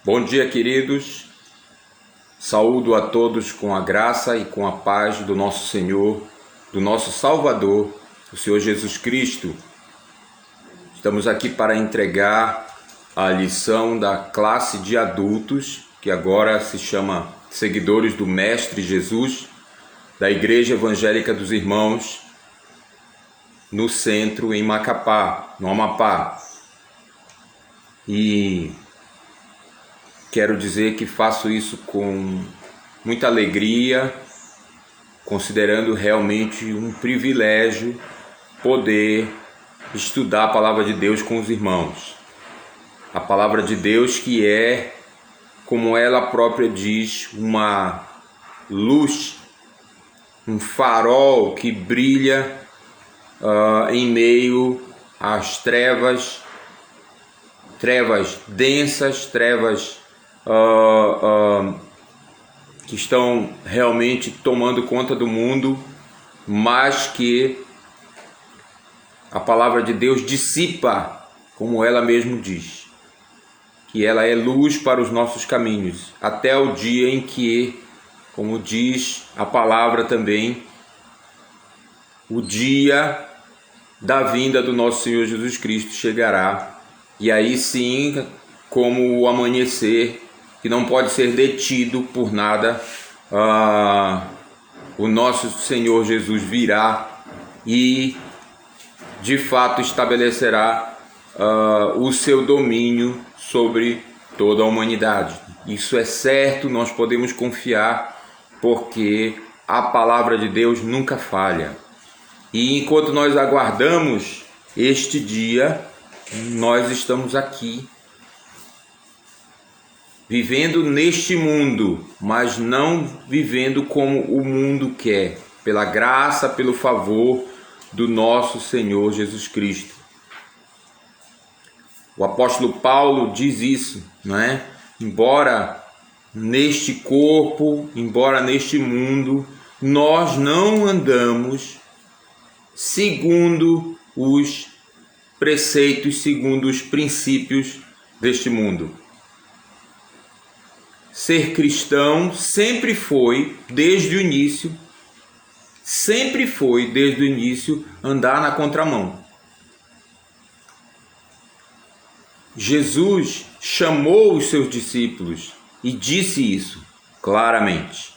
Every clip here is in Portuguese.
Bom dia, queridos. Saúdo a todos com a graça e com a paz do nosso Senhor, do nosso Salvador, o Senhor Jesus Cristo. Estamos aqui para entregar a lição da classe de adultos, que agora se chama Seguidores do Mestre Jesus, da Igreja Evangélica dos Irmãos, no centro, em Macapá, no Amapá. E quero dizer que faço isso com muita alegria, considerando realmente um privilégio poder estudar a Palavra de Deus com os irmãos. A Palavra de Deus que é, como ela própria diz, uma luz, um farol que brilha em meio às trevas densas, trevas que estão realmente tomando conta do mundo, mas que a palavra de Deus dissipa, como ela mesmo diz, que ela é luz para os nossos caminhos, até o dia em que, como diz a palavra também, o dia da vinda do nosso Senhor Jesus Cristo chegará, e aí sim, como o amanhecer, que não pode ser detido por nada, o nosso Senhor Jesus virá e de fato estabelecerá o seu domínio sobre toda a humanidade. Isso é certo, nós podemos confiar, porque a palavra de Deus nunca falha. E enquanto nós aguardamos este dia, nós estamos aqui, vivendo neste mundo, mas não vivendo como o mundo quer, pela graça, pelo favor do nosso Senhor Jesus Cristo. O apóstolo Paulo diz isso, não é? Embora neste corpo, embora neste mundo, nós não andamos segundo os preceitos, segundo os princípios deste mundo. Ser cristão sempre foi, desde o início, andar na contramão. Jesus chamou os seus discípulos e disse isso claramente.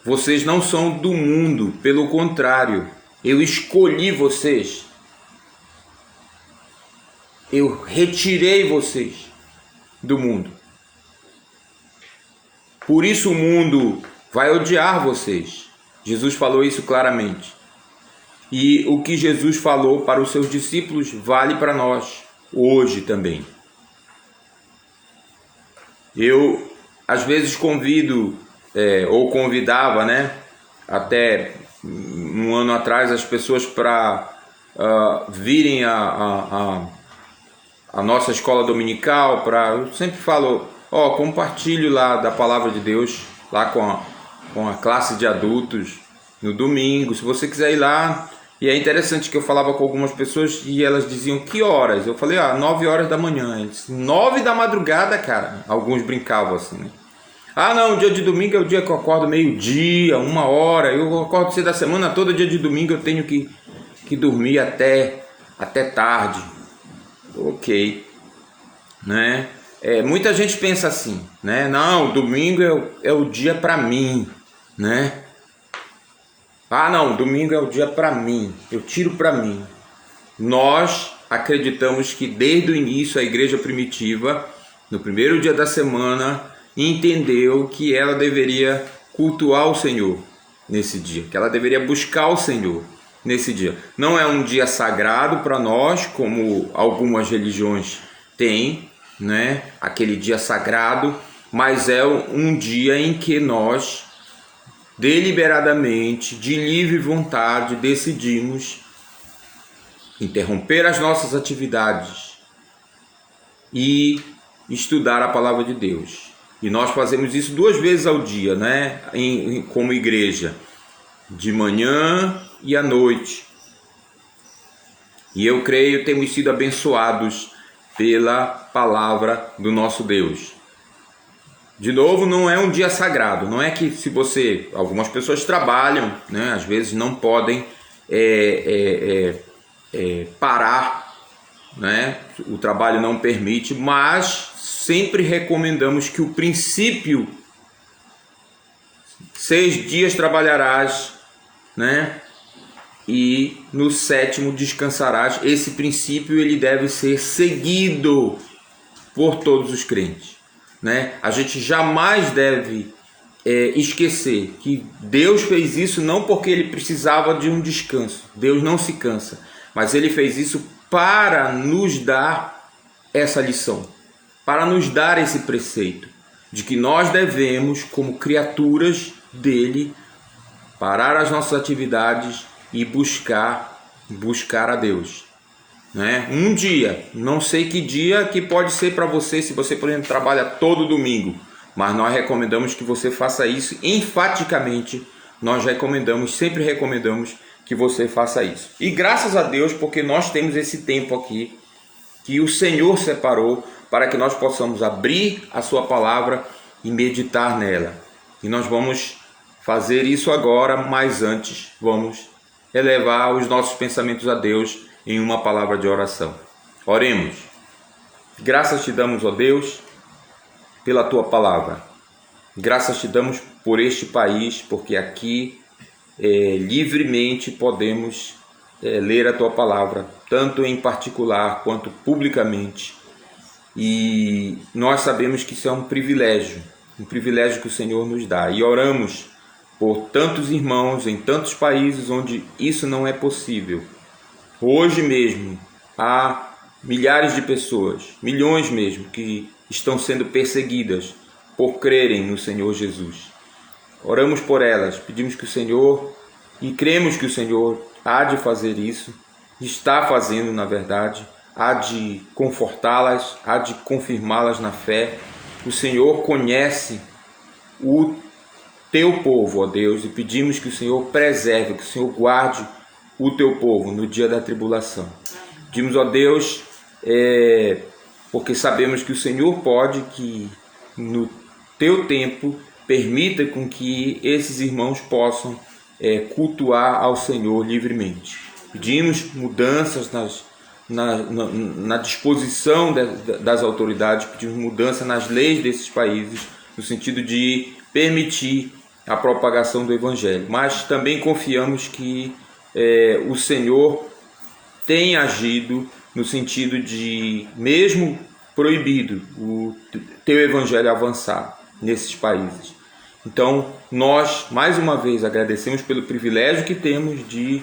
Vocês não são do mundo, pelo contrário, eu escolhi vocês. Eu retirei vocês do mundo. Por isso o mundo vai odiar vocês. Jesus falou isso claramente. E o que Jesus falou para os seus discípulos vale para nós hoje também. Eu às vezes convido ou convidava, até um ano atrás, as pessoas para virem a nossa escola dominical. Eu sempre falo, compartilho lá da palavra de Deus, lá com a classe de adultos, no domingo, se você quiser ir lá. E é interessante que eu falava com algumas pessoas e elas diziam, que horas? Eu falei, 9 horas da manhã. Eles, 9 da madrugada, cara. Alguns brincavam assim, né? Não, dia de domingo é o dia que eu acordo meio-dia, 1 hora. Eu acordo cedo da semana toda, dia de domingo eu tenho que dormir até tarde. Ok, né? Muita gente pensa assim, né? Não, domingo é o dia para mim, né? Não, domingo é o dia para mim, eu tiro para mim. Nós acreditamos que desde o início a igreja primitiva, no primeiro dia da semana, entendeu que ela deveria cultuar o Senhor nesse dia, que ela deveria buscar o Senhor nesse dia. Não é um dia sagrado para nós, como algumas religiões têm, né? Aquele dia sagrado, mas é um dia em que nós deliberadamente, de livre vontade, decidimos interromper as nossas atividades e estudar a palavra de Deus. E nós fazemos isso 2 vezes ao dia, né? Como igreja, de manhã e à noite. E eu creio que temos sido abençoados pela palavra do nosso Deus. De novo, não é um dia sagrado, não é que se você... Algumas pessoas trabalham, né? Às vezes não podem parar, né? O trabalho não permite, mas sempre recomendamos que o princípio, 6 dias trabalharás, né? E no 7º descansarás. Esse princípio ele deve ser seguido por todos os crentes, né? A gente jamais deve esquecer que Deus fez isso não porque ele precisava de um descanso. Deus não se cansa, mas ele fez isso para nos dar essa lição, para nos dar esse preceito de que nós devemos, como criaturas dele, parar as nossas atividades e buscar a Deus, né? Um dia, não sei que dia que pode ser para você, se você, por exemplo, trabalha todo domingo, mas nós recomendamos que você faça isso enfaticamente. Nós sempre recomendamos que você faça isso. E graças a Deus, porque nós temos esse tempo aqui que o Senhor separou para que nós possamos abrir a sua palavra e meditar nela. E nós vamos fazer isso agora, mas antes vamos elevar os nossos pensamentos a Deus em uma palavra de oração. Oremos. Graças te damos, ó Deus, pela tua palavra. Graças te damos por este país, porque aqui livremente podemos ler a tua palavra, tanto em particular quanto publicamente. E nós sabemos que isso é um privilégio que o Senhor nos dá. E oramos por tantos irmãos em tantos países onde isso não é possível. Hoje mesmo há milhares de pessoas, milhões mesmo, que estão sendo perseguidas por crerem no Senhor Jesus. Oramos por elas, pedimos que o Senhor, e cremos que o Senhor há de fazer isso, está fazendo na verdade, há de confortá-las, há de confirmá-las na fé. O Senhor conhece o teu povo, ó Deus, e pedimos que o Senhor preserve, que o Senhor guarde o teu povo no dia da tribulação. Pedimos, ó Deus, porque sabemos que o Senhor pode, que no teu tempo permita com que esses irmãos possam cultuar ao Senhor livremente. Pedimos mudanças na disposição das autoridades, pedimos mudança nas leis desses países, no sentido de permitir a propagação do Evangelho. Mas também confiamos que o Senhor tem agido no sentido de, mesmo proibido, o teu Evangelho avançar nesses países. Então, nós, mais uma vez, agradecemos pelo privilégio que temos de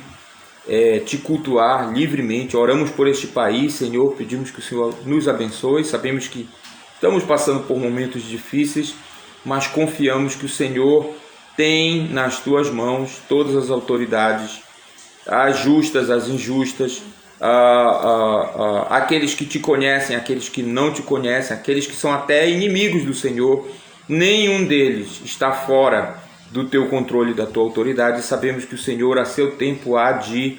te cultuar livremente. Oramos por este país, Senhor, pedimos que o Senhor nos abençoe. Sabemos que estamos passando por momentos difíceis, mas confiamos que o Senhor tem nas tuas mãos todas as autoridades, as justas, as injustas, aqueles que te conhecem, aqueles que não te conhecem, aqueles que são até inimigos do Senhor. Nenhum deles está fora do teu controle, da tua autoridade. Sabemos que o Senhor, a seu tempo, há de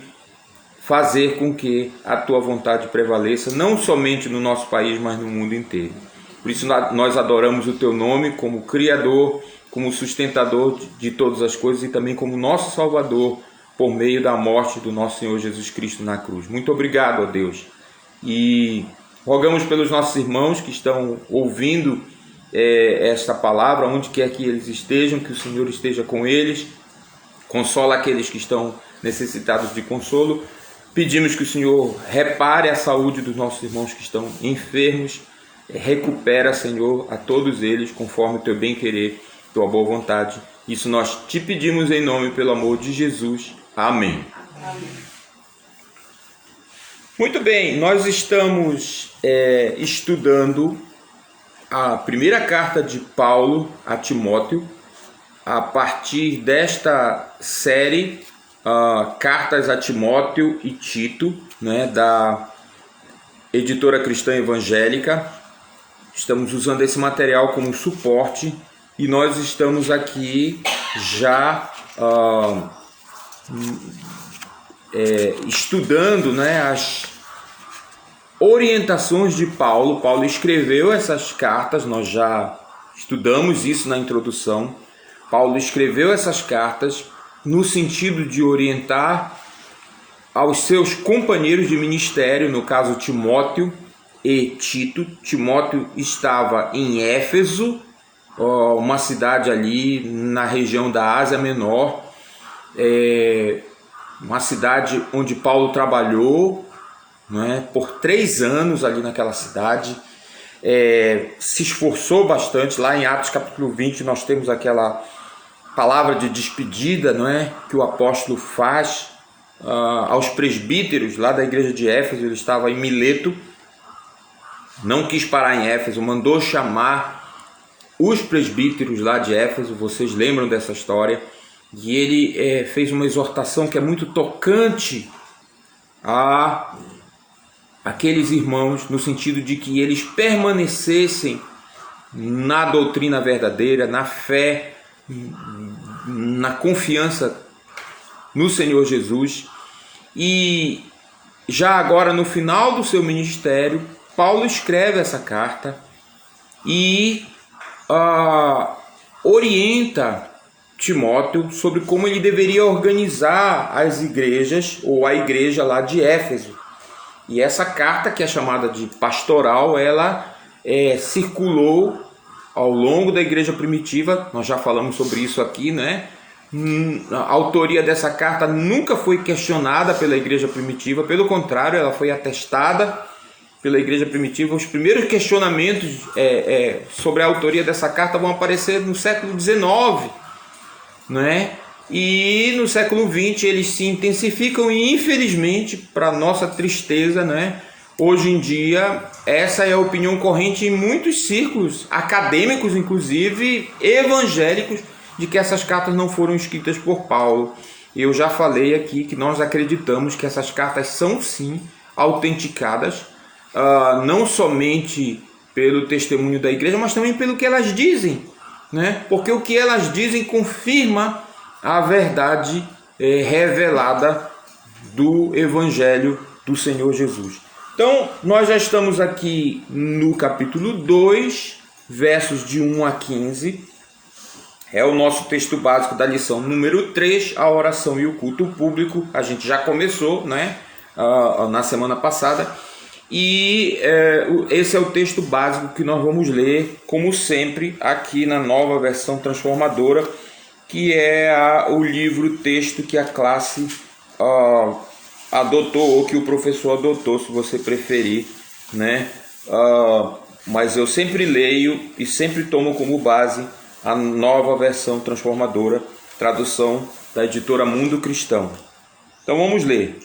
fazer com que a tua vontade prevaleça, não somente no nosso país, mas no mundo inteiro. Por isso nós adoramos o teu nome como Criador, como sustentador de todas as coisas e também como nosso Salvador, por meio da morte do nosso Senhor Jesus Cristo na cruz. Muito obrigado, ó Deus. E rogamos pelos nossos irmãos que estão ouvindo esta palavra, onde quer que eles estejam, que o Senhor esteja com eles, consola aqueles que estão necessitados de consolo. Pedimos que o Senhor repare a saúde dos nossos irmãos que estão enfermos, recupera, Senhor, a todos eles, conforme o teu bem-querer, tua boa vontade. Isso nós te pedimos em nome, pelo amor de Jesus. Amém. Amém. Muito bem, nós estamos estudando a primeira carta de Paulo a Timóteo, a partir desta série Cartas a Timóteo e Tito, né, da editora cristã evangélica. Estamos usando esse material como suporte e nós estamos aqui já estudando, né, orientações de Paulo. Paulo escreveu essas cartas, nós já estudamos isso na introdução. Paulo escreveu essas cartas no sentido de orientar aos seus companheiros de ministério, no caso Timóteo e Tito. Timóteo estava em Éfeso, uma cidade ali na região da Ásia Menor, uma cidade onde Paulo trabalhou, né, por 3 anos ali naquela cidade, se esforçou bastante. Lá em Atos capítulo 20 nós temos aquela palavra de despedida, não é, que o apóstolo faz aos presbíteros lá da igreja de Éfeso. Ele estava em Mileto, não quis parar em Éfeso, mandou chamar os presbíteros lá de Éfeso. Vocês lembram dessa história? E ele fez uma exortação que é muito tocante a aqueles irmãos, no sentido de que eles permanecessem na doutrina verdadeira, na fé, na confiança no Senhor Jesus. E já agora, no final do seu ministério, Paulo escreve essa carta e orienta Timóteo sobre como ele deveria organizar as igrejas, ou a igreja lá de Éfeso. E essa carta, que é chamada de pastoral, ela circulou ao longo da igreja primitiva. Nós já falamos sobre isso aqui, né? A autoria dessa carta nunca foi questionada pela igreja primitiva, pelo contrário, ela foi atestada pela igreja primitiva. Os primeiros questionamentos sobre a autoria dessa carta vão aparecer no século XIX, né? E no século XX eles se intensificam e, infelizmente, para nossa tristeza, né, hoje em dia essa é a opinião corrente em muitos círculos acadêmicos, inclusive evangélicos, de que essas cartas não foram escritas por Paulo. Eu já falei aqui que nós acreditamos que essas cartas são sim autenticadas, não somente pelo testemunho da igreja, mas também pelo que elas dizem, né? Porque o que elas dizem confirma a verdade revelada do Evangelho do Senhor Jesus. Então, nós já estamos aqui no capítulo 2, versos de 1 a 15. É o nosso texto básico da lição número 3, a oração e o culto público. A gente já começou, né, na semana passada. E esse é o texto básico que nós vamos ler, como sempre, aqui na Nova Versão Transformadora, que é o livro-texto que a classe adotou, ou que o professor adotou, se você preferir, né? Mas eu sempre leio e sempre tomo como base a Nova Versão Transformadora, tradução da editora Mundo Cristão. Então vamos ler.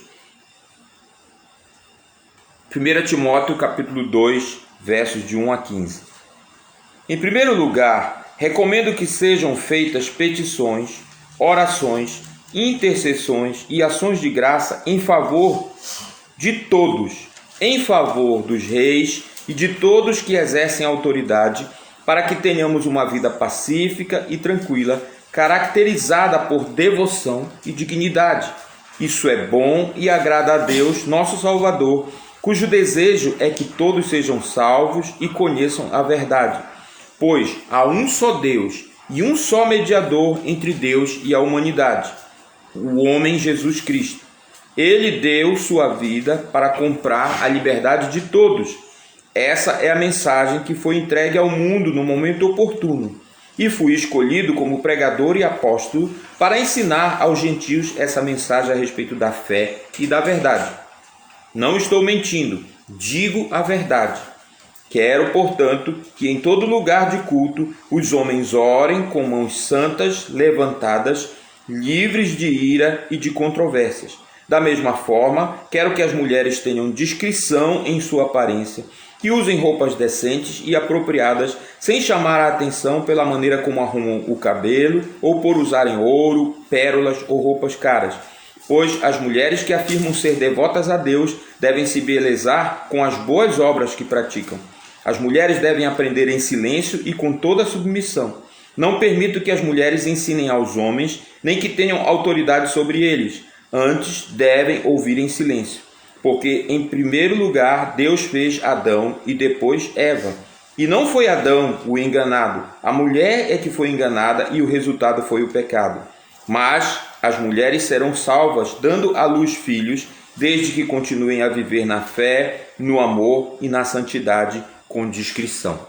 1 Timóteo capítulo 2, versos de 1 a 15. Em primeiro lugar, recomendo que sejam feitas petições, orações, intercessões e ações de graça em favor de todos, em favor dos reis e de todos que exercem autoridade, para que tenhamos uma vida pacífica e tranquila, caracterizada por devoção e dignidade. Isso é bom e agrada a Deus, nosso Salvador, cujo desejo é que todos sejam salvos e conheçam a verdade. Pois há um só Deus e um só mediador entre Deus e a humanidade, o homem Jesus Cristo. Ele deu sua vida para comprar a liberdade de todos. Essa é a mensagem que foi entregue ao mundo no momento oportuno. E fui escolhido como pregador e apóstolo para ensinar aos gentios essa mensagem a respeito da fé e da verdade. Não estou mentindo, digo a verdade. Quero, portanto, que em todo lugar de culto os homens orem com mãos santas levantadas, livres de ira e de controvérsias. Da mesma forma, quero que as mulheres tenham discrição em sua aparência, que usem roupas decentes e apropriadas, sem chamar a atenção pela maneira como arrumam o cabelo, ou por usarem ouro, pérolas ou roupas caras. Pois as mulheres que afirmam ser devotas a Deus devem se belezar com as boas obras que praticam. As mulheres devem aprender em silêncio e com toda submissão. Não permito que as mulheres ensinem aos homens, nem que tenham autoridade sobre eles. Antes, devem ouvir em silêncio. porque em primeiro lugar Deus fez Adão e depois Eva. E não foi Adão o enganado, a mulher é que foi enganada e o resultado foi o pecado. Mas as mulheres serão salvas, dando à luz filhos, desde que continuem a viver na fé, no amor e na santidade com discrição.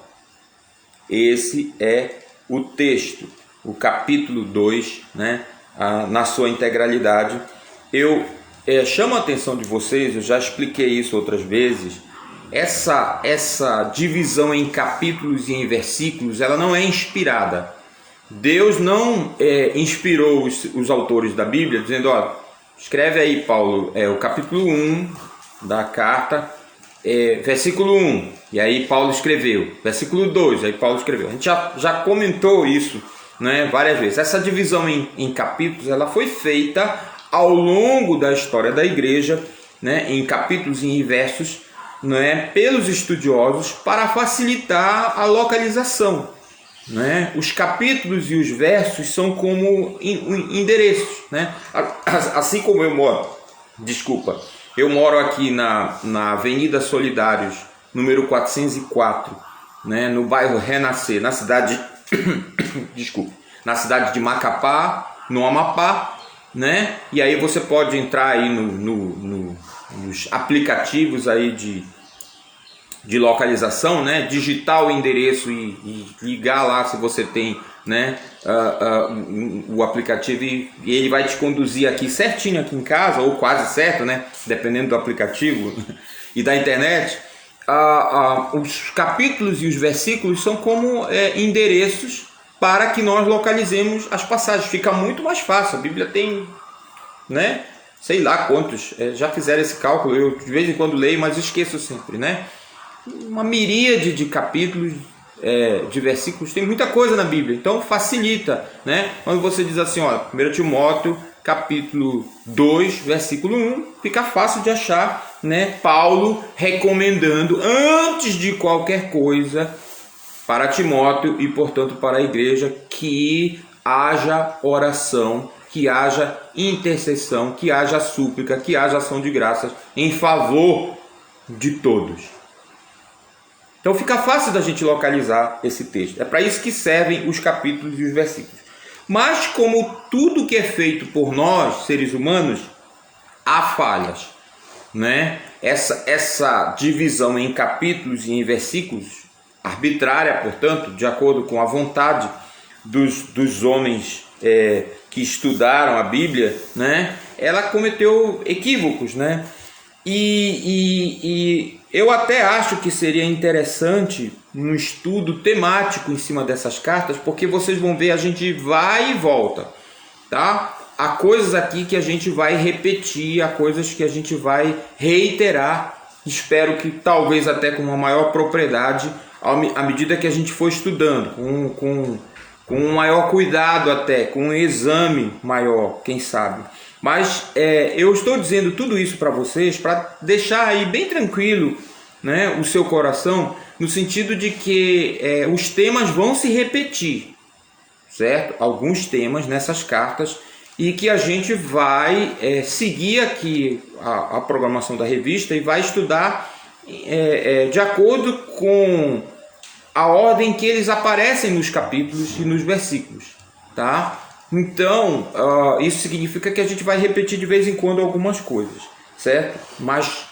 Esse é o texto, o capítulo 2, né, na sua integralidade. Eu chamo a atenção de vocês, eu já expliquei isso outras vezes, essa divisão em capítulos e em versículos, ela não é inspirada. Deus não inspirou os autores da Bíblia, dizendo, ó, escreve aí, Paulo, o capítulo 1 da carta, versículo 1, e aí Paulo escreveu, versículo 2, aí Paulo escreveu. A gente já comentou isso, né, várias vezes. Essa divisão em capítulos, ela foi feita ao longo da história da igreja, né, em capítulos e em versos, né, pelos estudiosos, para facilitar a localização. Né? Os capítulos e os versos são como endereços, né? Assim como eu moro aqui na Avenida Solidários, número 404, né? No bairro Renascer, na cidade na cidade de Macapá, no Amapá, né? E aí você pode entrar aí nos aplicativos aí de localização, né? Digitar o endereço e ligar lá se você tem, né, o aplicativo e ele vai te conduzir aqui certinho aqui em casa, ou quase certo, né? Dependendo do aplicativo e da internet. Os capítulos e os versículos são como endereços para que nós localizemos as passagens. Fica muito mais fácil. A Bíblia tem, né, sei lá quantos, já fizeram esse cálculo, eu de vez em quando leio, mas esqueço sempre, né? Uma miríade de capítulos, de versículos, tem muita coisa na Bíblia, então facilita, né? Quando você diz assim, ó, 1 Timóteo, capítulo 2, versículo 1, fica fácil de achar, né? Paulo recomendando, antes de qualquer coisa, para Timóteo e, portanto, para a igreja, que haja oração, que haja intercessão, que haja súplica, que haja ação de graças em favor de todos. Então fica fácil da gente localizar esse texto. É para isso que servem os capítulos e os versículos. Mas como tudo que é feito por nós, seres humanos, há falhas, né? Essa divisão em capítulos e em versículos, arbitrária, portanto, de acordo com a vontade dos homens que estudaram a Bíblia, né? Ela cometeu equívocos, né? E eu até acho que seria interessante um estudo temático em cima dessas cartas, porque vocês vão ver, a gente vai e volta, tá? Há coisas aqui que a gente vai repetir, há coisas que a gente vai reiterar, espero que talvez até com uma maior propriedade, à medida que a gente for estudando, com um maior cuidado até, com um exame maior, quem sabe. Mas eu estou dizendo tudo isso para vocês para deixar aí bem tranquilo, né, o seu coração, no sentido de que os temas vão se repetir, certo? Alguns temas nessas cartas, e que a gente vai seguir aqui a programação da revista e vai estudar de acordo com a ordem que eles aparecem nos capítulos e nos versículos, tá? Então, isso significa que a gente vai repetir de vez em quando algumas coisas, certo? Mas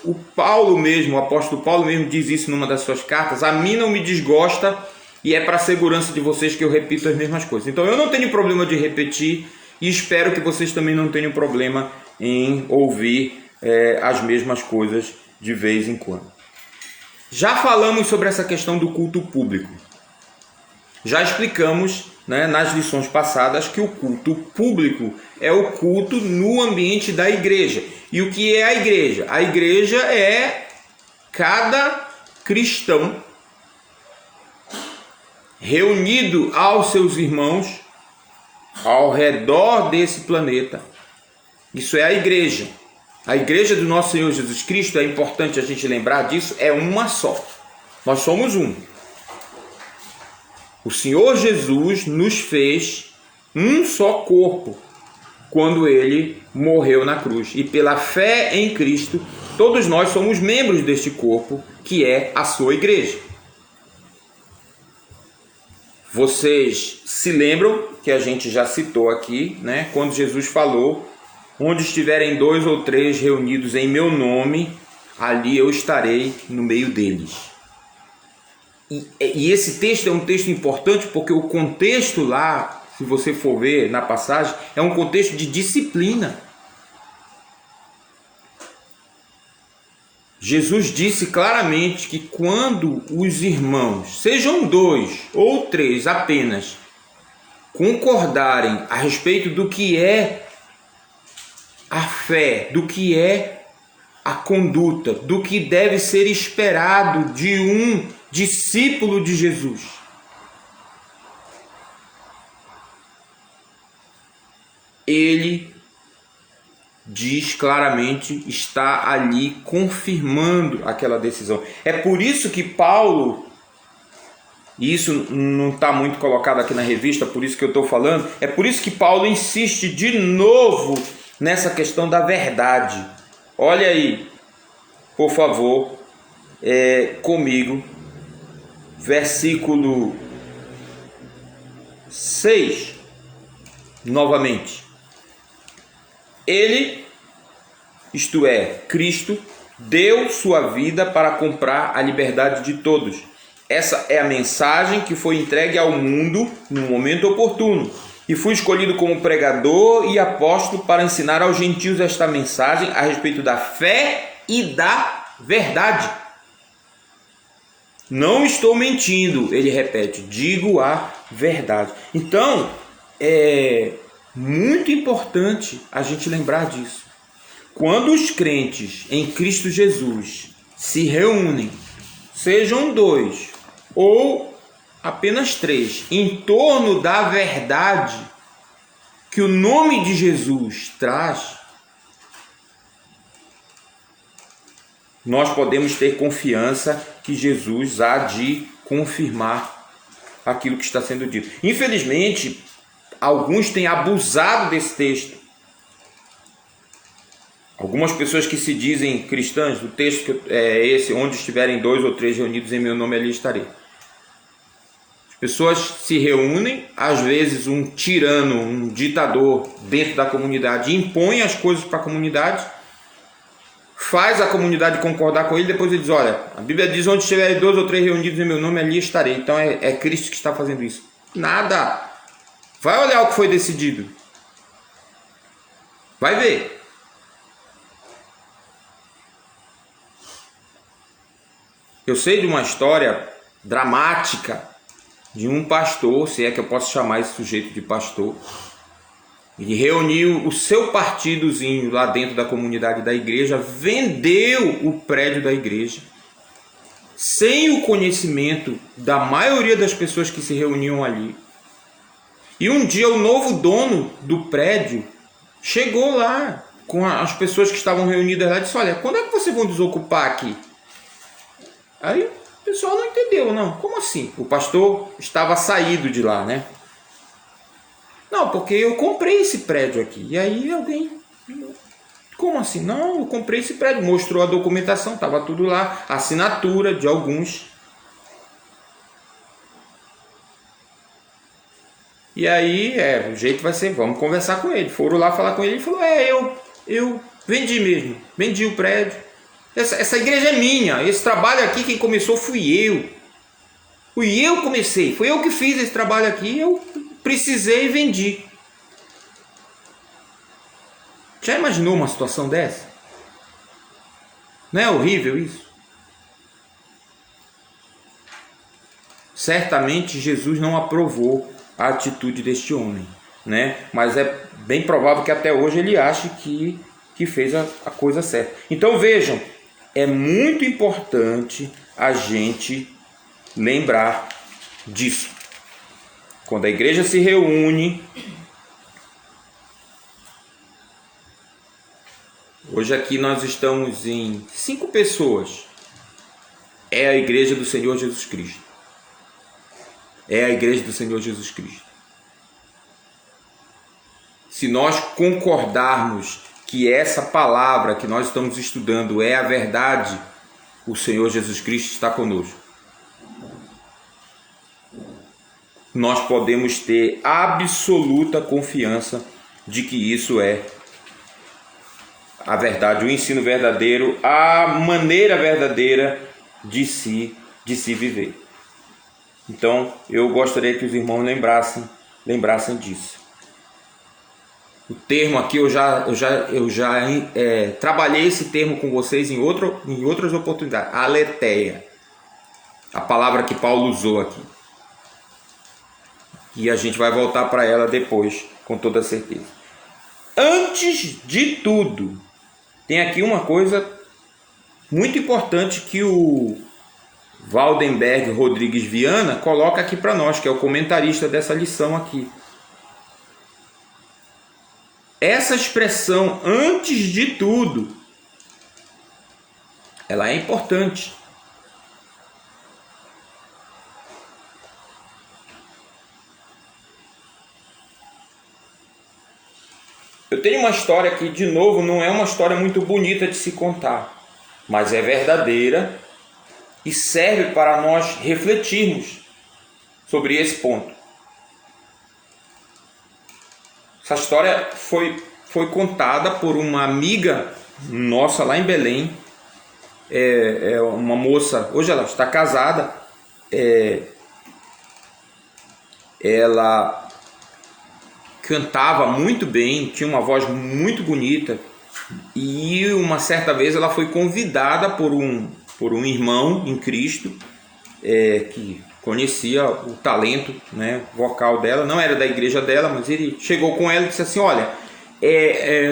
o Paulo mesmo, o apóstolo Paulo mesmo diz isso numa das suas cartas: a mim não me desgosta e é para a segurança de vocês que eu repito as mesmas coisas. Então eu não tenho problema de repetir e espero que vocês também não tenham problema em ouvir as mesmas coisas de vez em quando. Já falamos sobre essa questão do culto público. Já explicamos, né, nas lições passadas, que o culto público é o culto no ambiente da igreja. E o que é a igreja? A igreja é cada cristão reunido aos seus irmãos ao redor desse planeta. Isso é a igreja. A igreja do nosso Senhor Jesus Cristo, é importante a gente lembrar disso, é uma só. Nós somos um. O Senhor Jesus nos fez um só corpo quando Ele morreu na cruz. E pela fé em Cristo, todos nós somos membros deste corpo, que é a sua igreja. Vocês se lembram que a gente já citou aqui, né? Quando Jesus falou: onde estiverem 2 ou 3 reunidos em meu nome, ali eu estarei no meio deles. E esse texto é um texto importante porque o contexto lá, se você for ver na passagem, é um contexto de disciplina. Jesus disse claramente que quando os irmãos, sejam 2 ou 3 apenas, concordarem a respeito do que é a fé, do que é a conduta, do que deve ser esperado de um discípulo de Jesus, ele diz claramente, está ali confirmando aquela decisão. É por isso que Paulo, e isso não está muito colocado aqui na revista, por isso que eu estou falando, é por isso que Paulo insiste de novo nessa questão da verdade. Olha aí, por favor, comigo, versículo 6, novamente. Ele, isto é, Cristo, deu sua vida para comprar a liberdade de todos. Essa é a mensagem que foi entregue ao mundo no momento oportuno. E fui escolhido como pregador e apóstolo para ensinar aos gentios esta mensagem a respeito da fé e da verdade. Não estou mentindo, ele repete, digo a verdade. Então, é muito importante a gente lembrar disso. Quando os crentes em Cristo Jesus se reúnem, sejam 2 ou apenas 3, em torno da verdade que o nome de Jesus traz, nós podemos ter confiança que Jesus há de confirmar aquilo que está sendo dito. Infelizmente, alguns têm abusado desse texto. Algumas pessoas que se dizem cristãs, o texto é esse: onde estiverem 2 ou 3 reunidos em meu nome, ali estarei. As pessoas se reúnem, às vezes um tirano, um ditador dentro da comunidade impõe as coisas para a comunidade, faz a comunidade concordar com ele, depois ele diz: olha, a Bíblia diz: onde estiverem 2 ou 3 reunidos em meu nome, ali estarei. Então é Cristo que está fazendo isso. Nada. Vai olhar o que foi decidido. Vai ver. Eu sei de uma história dramática de um pastor, se é que eu posso chamar esse sujeito de pastor. Ele reuniu o seu partidozinho lá dentro da comunidade da igreja, vendeu o prédio da igreja, sem o conhecimento da maioria das pessoas que se reuniam ali. E um dia o novo dono do prédio chegou lá com as pessoas que estavam reunidas lá e disse: olha, quando é que vocês vão desocupar aqui? Aí o pessoal não entendeu, não. Como assim? O pastor estava saído de lá, né? Não, porque eu comprei esse prédio aqui. E aí alguém... Como assim? Não, eu comprei esse prédio. Mostrou a documentação, estava tudo lá. A assinatura de alguns. E aí, o jeito vai ser, vamos conversar com ele. Foram lá falar com ele. Ele falou: eu vendi mesmo. Vendi o prédio. Essa igreja é minha. Esse trabalho aqui, quem começou fui eu. Fui eu que comecei. Foi eu que fiz esse trabalho aqui. Eu precisei e vendi. Já imaginou uma situação dessa? Não é horrível isso? Certamente Jesus não aprovou a atitude deste homem, né? Mas é bem provável que até hoje ele ache que fez a coisa certa. Então vejam, é muito importante a gente lembrar disso. Quando a igreja se reúne, hoje aqui nós estamos em 5 pessoas, é a igreja do Senhor Jesus Cristo. É a igreja do Senhor Jesus Cristo. Se nós concordarmos que essa palavra que nós estamos estudando é a verdade, o Senhor Jesus Cristo está conosco. Nós podemos ter absoluta confiança de que isso é a verdade, o ensino verdadeiro, a maneira verdadeira de se viver. Então, eu gostaria que os irmãos lembrassem disso. O termo aqui, eu já trabalhei esse termo com vocês em outras oportunidades. Aletheia, a palavra que Paulo usou aqui. E a gente vai voltar para ela depois, com toda certeza. Antes de tudo, tem aqui uma coisa muito importante que o Valdenberg Rodrigues Viana coloca aqui para nós, que é o comentarista dessa lição aqui. Essa expressão, antes de tudo, ela é importante. Eu tenho uma história que, de novo, não é uma história muito bonita de se contar, mas é verdadeira e serve para nós refletirmos sobre esse ponto. Essa história foi contada por uma amiga nossa lá em Belém. É uma moça, hoje ela está casada. Ela cantava muito bem, tinha uma voz muito bonita. E uma certa vez ela foi convidada por um irmão em Cristo, que conhecia o talento, né, vocal dela, não era da igreja dela, mas ele chegou com ela e disse assim: olha,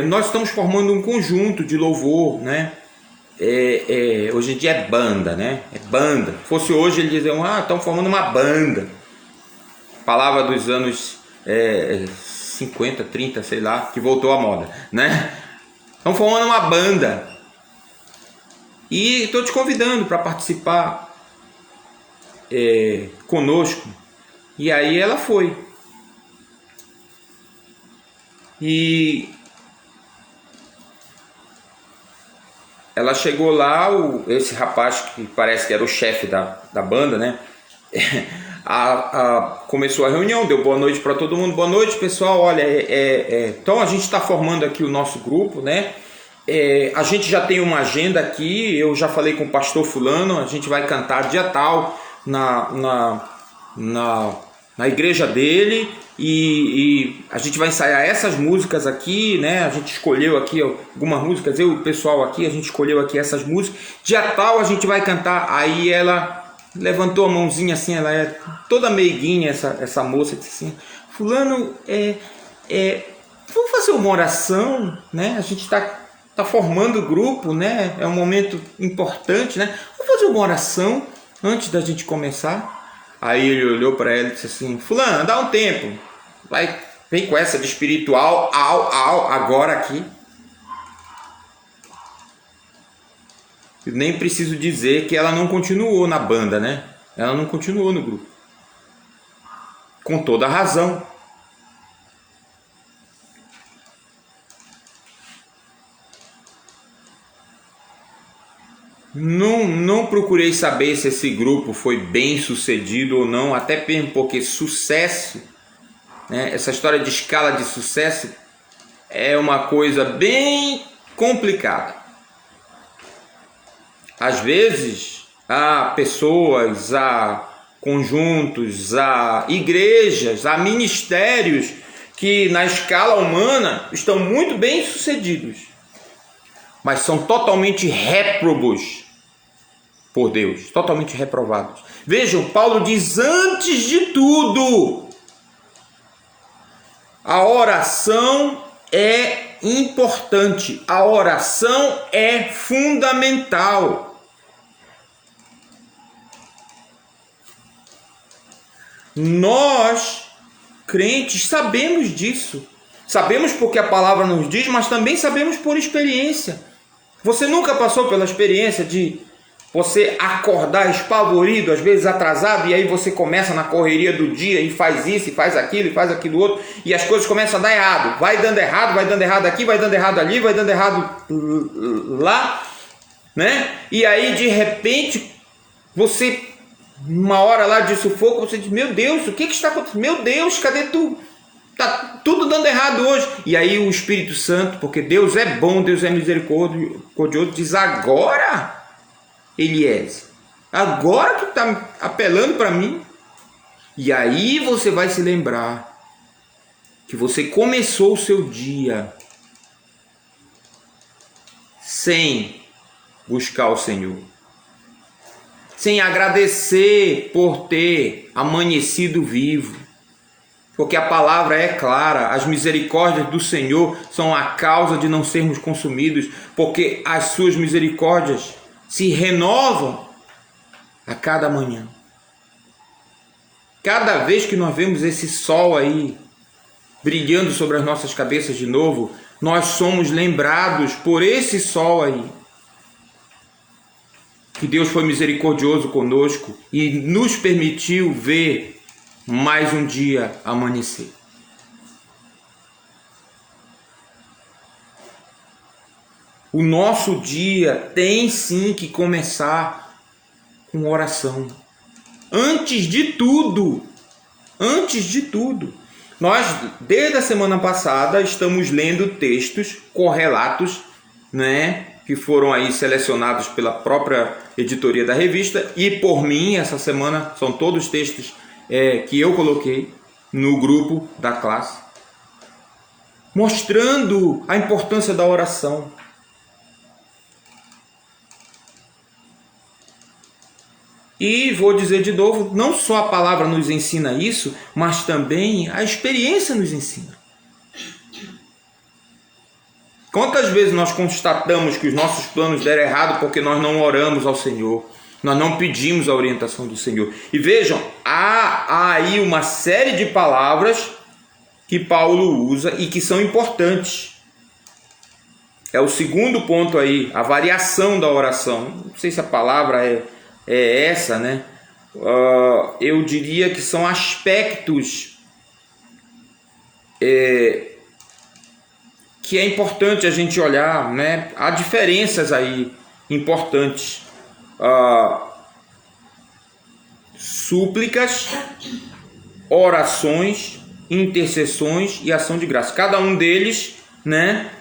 nós estamos formando um conjunto de louvor, né? Hoje em dia é banda, né? É banda. Se fosse hoje, eles diziam: estamos formando uma banda. Palavra dos anos 50, 30, sei lá, que voltou à moda, né? Estamos formando uma banda e estou te convidando para participar conosco. E aí ela foi. E ela chegou lá, esse rapaz que parece que era o chefe da banda, né? Começou a reunião, deu boa noite para todo mundo. Boa noite, pessoal. Olha, então a gente está formando aqui o nosso grupo, né? A gente já tem uma agenda aqui. Eu já falei com o pastor fulano. A gente vai cantar dia tal na igreja dele, e a gente vai ensaiar essas músicas aqui, né? A gente escolheu aqui algumas músicas. Eu e o pessoal aqui, a gente escolheu aqui essas músicas. Dia tal a gente vai cantar. Aí ela levantou a mãozinha assim, ela é toda meiguinha, essa moça, disse assim: fulano, vamos fazer uma oração, né? A gente está formando o grupo, né? É um momento importante, né? Vamos fazer uma oração antes da gente começar. Aí ele olhou para ela e disse assim: fulano, dá um tempo, vem com essa de espiritual, agora aqui. Eu nem preciso dizer que ela não continuou na banda, né? Ela não continuou no grupo. Com toda a razão. Não procurei saber se esse grupo foi bem sucedido ou não, até mesmo porque sucesso, né? Essa história de escala de sucesso é uma coisa bem complicada. Às vezes, há pessoas, há conjuntos, há igrejas, há ministérios que na escala humana estão muito bem sucedidos, mas são totalmente réprobos por Deus, totalmente reprovados. Vejam, Paulo diz: antes de tudo, a oração é importante, a oração é fundamental. Nós, crentes, sabemos disso. Sabemos porque a palavra nos diz, mas também sabemos por experiência. Você nunca passou pela experiência de, você acordar espavorido, às vezes atrasado, e aí você começa na correria do dia e faz isso, e faz aquilo outro, e as coisas começam a dar errado. Vai dando errado aqui, vai dando errado ali, vai dando errado lá, né? E aí de repente você, uma hora lá de sufoco, você diz: meu Deus, o que está acontecendo? Meu Deus, cadê tu? Tá tudo dando errado hoje. E aí o Espírito Santo, porque Deus é bom, Deus é misericordioso, diz: agora, Eliézer, agora tu está apelando para mim. E aí você vai se lembrar que você começou o seu dia sem buscar o Senhor, sem agradecer por ter amanhecido vivo. Porque a palavra é clara: as misericórdias do Senhor são a causa de não sermos consumidos, porque as suas misericórdias se renovam a cada manhã. Cada vez que nós vemos esse sol aí brilhando sobre as nossas cabeças de novo, nós somos lembrados por esse sol aí que Deus foi misericordioso conosco e nos permitiu ver mais um dia amanhecer. O nosso dia tem sim que começar com oração. Antes de tudo, nós desde a semana passada estamos lendo textos correlatos, né, que foram aí selecionados pela própria editoria da revista e por mim. Essa semana são todos textos que eu coloquei no grupo da classe, mostrando a importância da oração. E vou dizer de novo, não só a palavra nos ensina isso, mas também a experiência nos ensina. Quantas vezes nós constatamos que os nossos planos deram errado porque nós não oramos ao Senhor, nós não pedimos a orientação do Senhor. E vejam, há aí uma série de palavras que Paulo usa e que são importantes. É o segundo ponto aí, a variação da oração. Não sei se a palavra é essa, né? Eu diria que são aspectos que é importante a gente olhar, né? Há diferenças aí importantes. Súplicas, orações, intercessões e ação de graça. Cada um deles, né,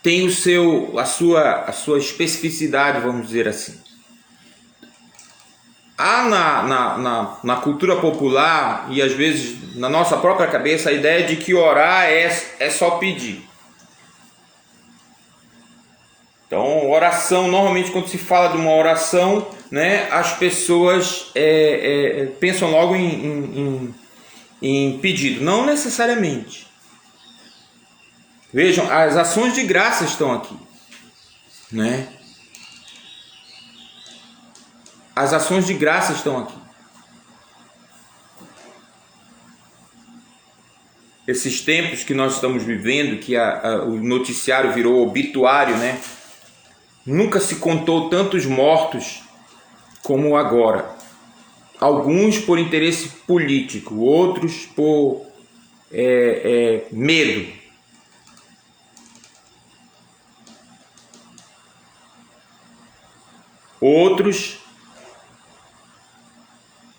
tem a sua especificidade, vamos dizer assim. Há na cultura popular e às vezes na nossa própria cabeça a ideia de que orar é só pedir. Então, oração, normalmente quando se fala de uma oração, né, as pessoas pensam logo em pedido. Não necessariamente. Vejam, as ações de graça estão aqui, né? As ações de graça estão aqui. Esses tempos que nós estamos vivendo, que o noticiário virou obituário, né? Nunca se contou tantos mortos como agora. Alguns por interesse político, outros por medo. Outros,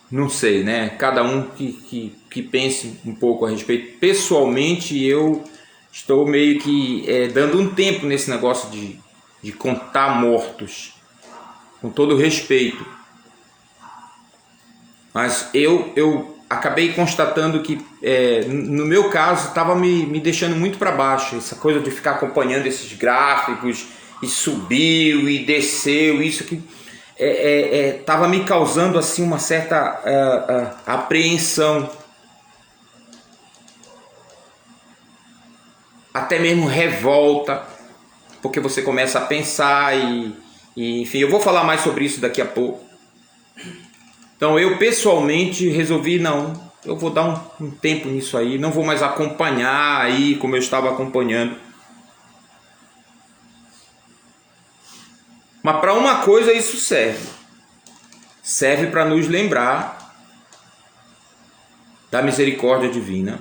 não sei, né? Cada um que pense um pouco a respeito. Pessoalmente, eu estou meio que dando um tempo nesse negócio de contar mortos, com todo respeito. Mas eu acabei constatando que, no meu caso, estava me deixando muito para baixo. Essa coisa de ficar acompanhando esses gráficos, e subiu e desceu, isso que estava me causando assim uma certa apreensão, até mesmo revolta, porque você começa a pensar e enfim, eu vou falar mais sobre isso daqui a pouco. Então eu pessoalmente resolvi, não, eu vou dar um tempo nisso aí, não vou mais acompanhar aí como eu estava acompanhando. Mas para uma coisa isso serve. Serve para nos lembrar da misericórdia divina.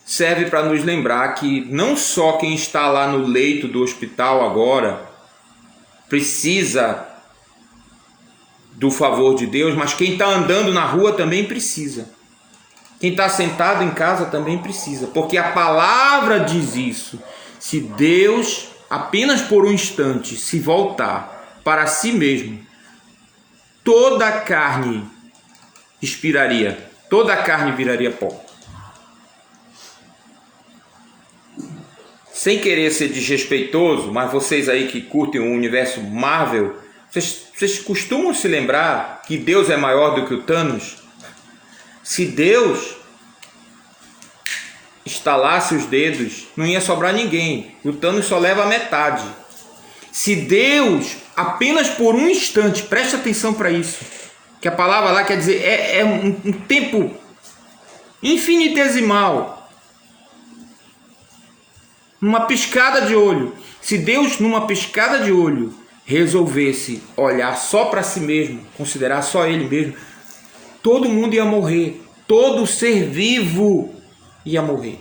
Serve para nos lembrar que não só quem está lá no leito do hospital agora precisa do favor de Deus, mas quem está andando na rua também precisa. Quem está sentado em casa também precisa, porque a palavra diz isso. Se Deus, apenas por um instante, se voltar para si mesmo, toda a carne expiraria, toda a carne viraria pó. Sem querer ser desrespeitoso, mas vocês aí que curtem o universo Marvel, vocês costumam se lembrar que Deus é maior do que o Thanos? Se Deus estalasse os dedos, não ia sobrar ninguém. O Thanos só leva a metade. Se Deus, apenas por um instante, preste atenção para isso, que a palavra lá quer dizer, é um tempo infinitesimal, numa piscada de olho. Se Deus, numa piscada de olho, resolvesse olhar só para si mesmo, considerar só Ele mesmo, todo mundo ia morrer. Todo ser vivo ia morrer.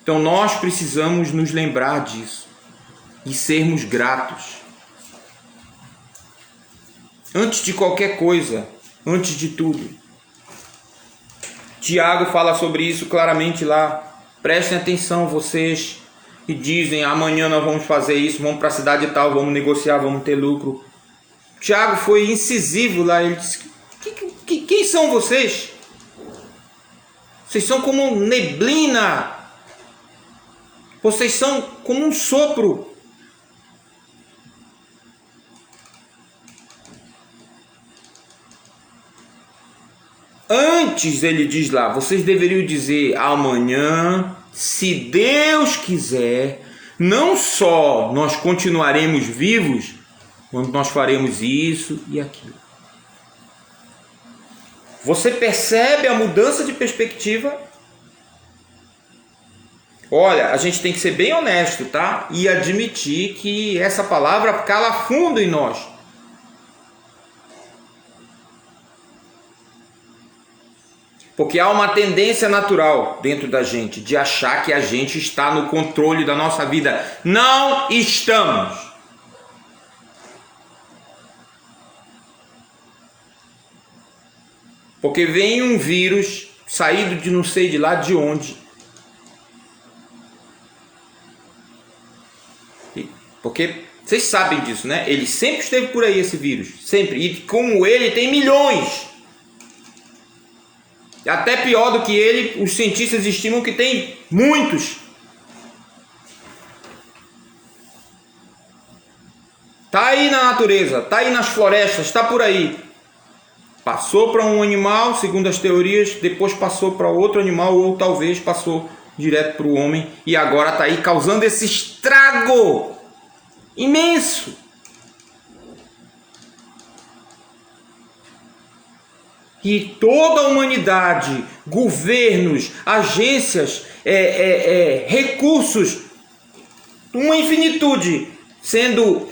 Então nós precisamos nos lembrar disso e sermos gratos. Antes de qualquer coisa, antes de tudo. Tiago fala sobre isso claramente lá. Prestem atenção vocês que dizem, amanhã nós vamos fazer isso, vamos para a cidade tal, vamos negociar, vamos ter lucro. Tiago foi incisivo lá, ele disse, quem são vocês? Vocês são como neblina, vocês são como um sopro. Antes ele diz lá, vocês deveriam dizer, amanhã, se Deus quiser, não só nós continuaremos vivos, quando nós faremos isso e aquilo. Você percebe a mudança de perspectiva? Olha, a gente tem que ser bem honesto, tá? E admitir que essa palavra cala fundo em nós. Porque há uma tendência natural dentro da gente de achar que a gente está no controle da nossa vida. Não estamos. Porque vem um vírus saído de não sei de lá de onde. Porque vocês sabem disso, né? Ele sempre esteve por aí, esse vírus. Sempre. E como ele, tem milhões. Até pior do que ele, os cientistas estimam que tem muitos. Está aí na natureza, está aí nas florestas, está por aí. Passou para um animal, segundo as teorias, depois passou para outro animal, ou talvez passou direto para o homem, e agora está aí causando esse estrago imenso. E toda a humanidade, governos, agências, recursos, uma infinitude sendo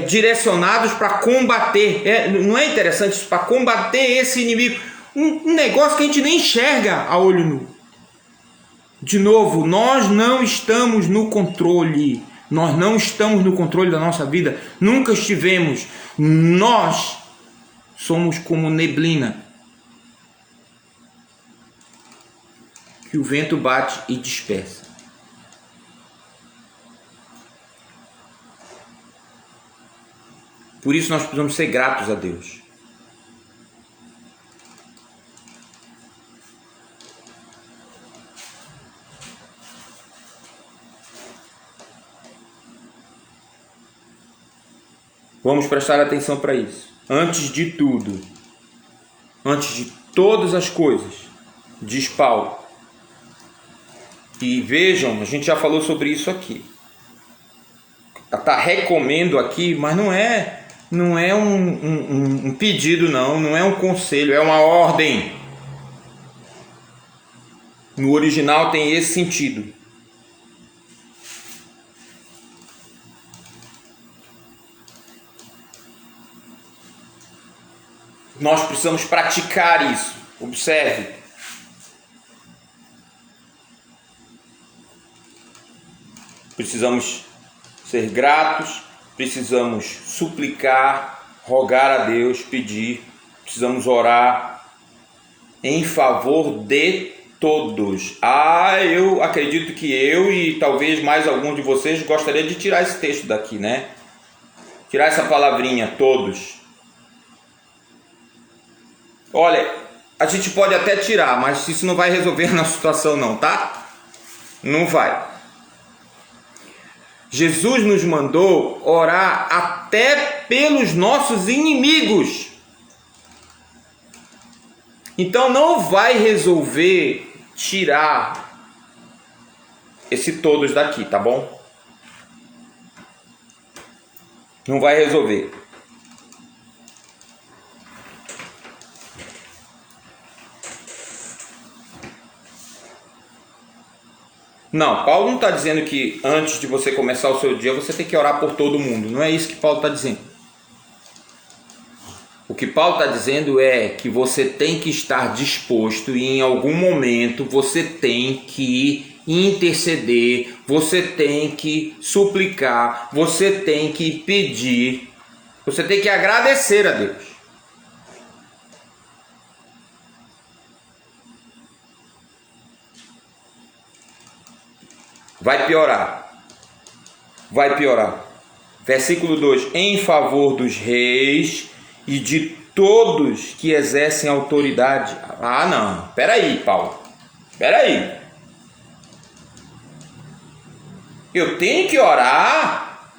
direcionados para combater. Não é interessante isso? Para combater esse inimigo. Um negócio que a gente nem enxerga a olho nu. De novo, nós não estamos no controle. Nós não estamos no controle da nossa vida. Nunca estivemos. Nós somos como neblina, que o vento bate e dispersa. Por isso nós precisamos ser gratos a Deus. Vamos prestar atenção para isso. Antes de tudo, antes de todas as coisas, diz Paulo. E vejam, a gente já falou sobre isso aqui. Está recomendo aqui, mas não é um pedido, não é um conselho, é uma ordem. No original tem esse sentido. Nós precisamos praticar isso. Observe. Precisamos ser gratos, precisamos suplicar, rogar a Deus, pedir, precisamos orar em favor de todos. Eu acredito que eu e talvez mais algum de vocês gostaria de tirar esse texto daqui, né? Tirar essa palavrinha, todos. Olha, a gente pode até tirar, mas isso não vai resolver a nossa situação não, tá? Não vai. Jesus nos mandou orar até pelos nossos inimigos. Então não vai resolver tirar esse todos daqui, tá bom? Não vai resolver. Não, Paulo não está dizendo que antes de você começar o seu dia você tem que orar por todo mundo. Não é isso que Paulo está dizendo. O que Paulo está dizendo é que você tem que estar disposto e em algum momento você tem que interceder, você tem que suplicar, você tem que pedir, você tem que agradecer a Deus. Vai piorar. Vai piorar. Versículo 2. Em favor dos reis e de todos que exercem autoridade. Ah, não. Peraí, Paulo. Peraí. Eu tenho que orar?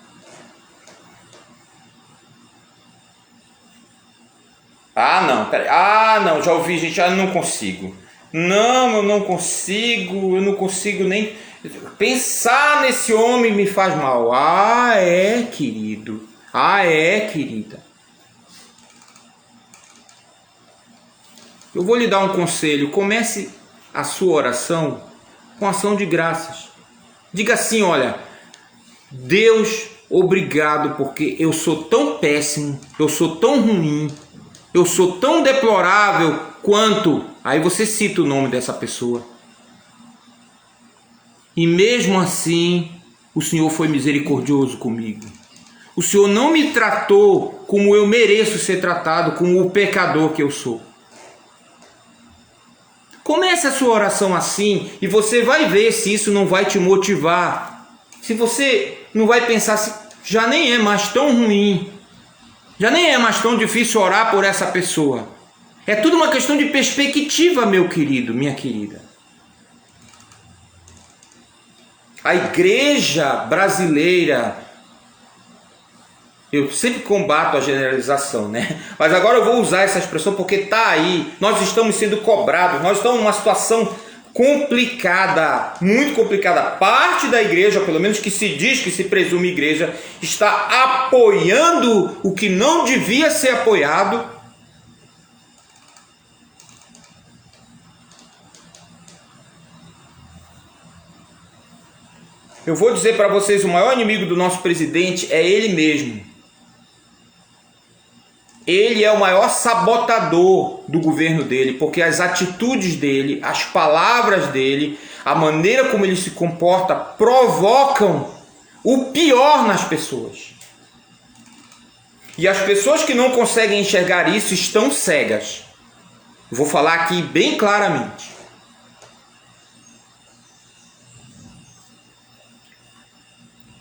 Ah, não. Peraí. Ah, não. Já ouvi, gente. Eu não consigo. Não, eu não consigo. Eu não consigo nem... Pensar nesse homem me faz mal. Ah, é, querido. Ah, é, querida. Eu vou lhe dar um conselho. Comece a sua oração com ação de graças. Diga assim, olha, Deus, obrigado porque eu sou tão péssimo, eu sou tão ruim, eu sou tão deplorável quanto... Aí você cita o nome dessa pessoa. E mesmo assim, o Senhor foi misericordioso comigo. O Senhor não me tratou como eu mereço ser tratado, como o pecador que eu sou. Comece a sua oração assim e você vai ver se isso não vai te motivar. Se você não vai pensar assim, já nem é mais tão ruim, já nem é mais tão difícil orar por essa pessoa. É tudo uma questão de perspectiva, meu querido, minha querida. A igreja brasileira, eu sempre combato a generalização, né? Mas agora eu vou usar essa expressão porque está aí, nós estamos sendo cobrados, nós estamos numa situação complicada, muito complicada. Parte da igreja, pelo menos que se diz, que se presume igreja, está apoiando o que não devia ser apoiado. Eu vou dizer para vocês, o maior inimigo do nosso presidente é ele mesmo. Ele é o maior sabotador do governo dele, porque as atitudes dele, as palavras dele, a maneira como ele se comporta, provocam o pior nas pessoas. E as pessoas que não conseguem enxergar isso estão cegas. Eu vou falar aqui bem claramente.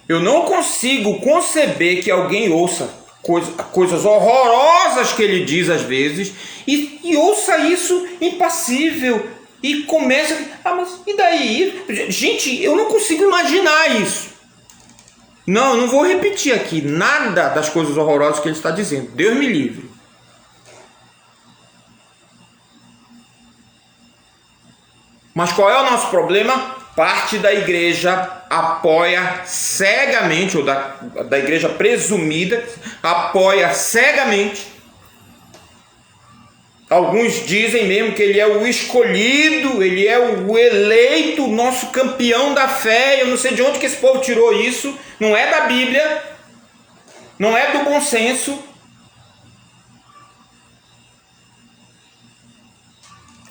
Eu não consigo conceber que alguém ouça coisas horrorosas que ele diz às vezes e ouça isso impassível e comece... Ah, mas e daí? Gente, eu não consigo imaginar isso. Não, eu não vou repetir aqui nada das coisas horrorosas que ele está dizendo. Deus me livre. Mas qual é o nosso problema? Parte da igreja apoia cegamente, ou da igreja presumida, apoia cegamente Alguns dizem mesmo que ele é o escolhido, ele é o eleito, nosso campeão da fé. Eu não sei de onde que esse povo tirou isso. Não é da Bíblia, não é do bom senso.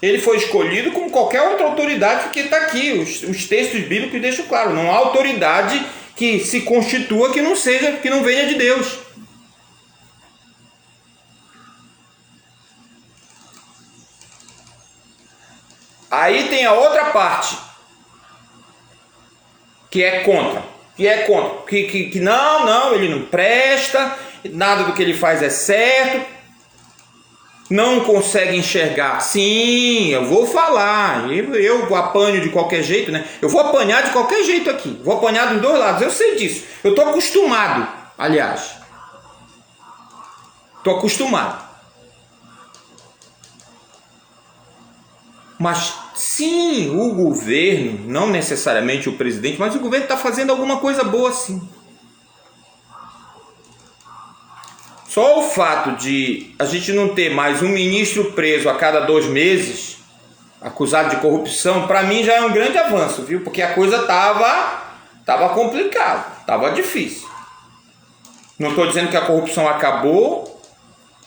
Ele foi escolhido como qualquer outra autoridade, porque está aqui, os textos bíblicos deixam claro, não há autoridade que se constitua que não venha de Deus. Aí tem a outra parte, que é contra, que não, ele não presta, nada do que ele faz é certo, não consegue enxergar. Sim, eu vou falar, eu apanho de qualquer jeito, né? Eu vou apanhar de qualquer jeito aqui, vou apanhar dos dois lados, eu sei disso, eu estou acostumado, aliás, estou acostumado. Mas sim, o governo, não necessariamente o presidente, mas o governo está fazendo alguma coisa boa sim. Só o fato de a gente não ter mais um ministro preso a cada 2 meses, acusado de corrupção, para mim já é um grande avanço, viu? Porque a coisa tava complicada, tava difícil. Não estou dizendo que a corrupção acabou,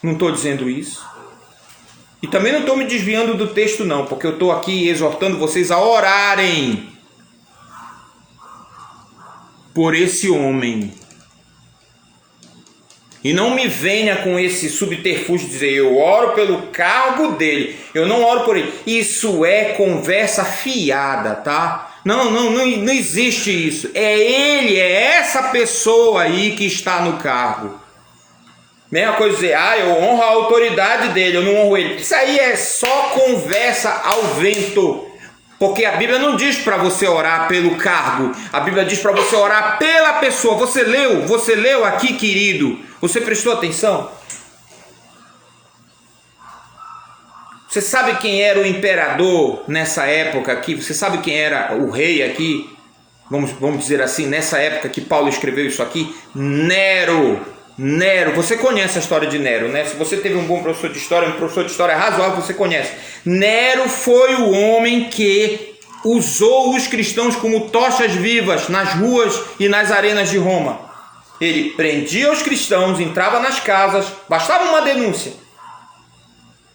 não estou dizendo isso. E também não estou me desviando do texto não, porque eu estou aqui exortando vocês a orarem por esse homem. E não me venha com esse subterfúgio de dizer, eu oro pelo cargo dele, eu não oro por ele. Isso é conversa fiada, tá? Não existe isso. É ele, é essa pessoa aí que está no cargo. Mesma coisa dizer, eu honro a autoridade dele, eu não honro ele. Isso aí é só conversa ao vento. Porque a Bíblia não diz para você orar pelo cargo. A Bíblia diz para você orar pela pessoa. Você leu aqui, querido? Você prestou atenção? Você sabe quem era o imperador nessa época aqui? Você sabe quem era o rei aqui? Vamos dizer assim, nessa época que Paulo escreveu isso aqui? Nero, você conhece a história de Nero, né? Se você teve um bom professor de história, um professor de história razoável, você conhece. Nero foi o homem que usou os cristãos como tochas vivas nas ruas e nas arenas de Roma. Ele prendia os cristãos, entrava nas casas, bastava uma denúncia.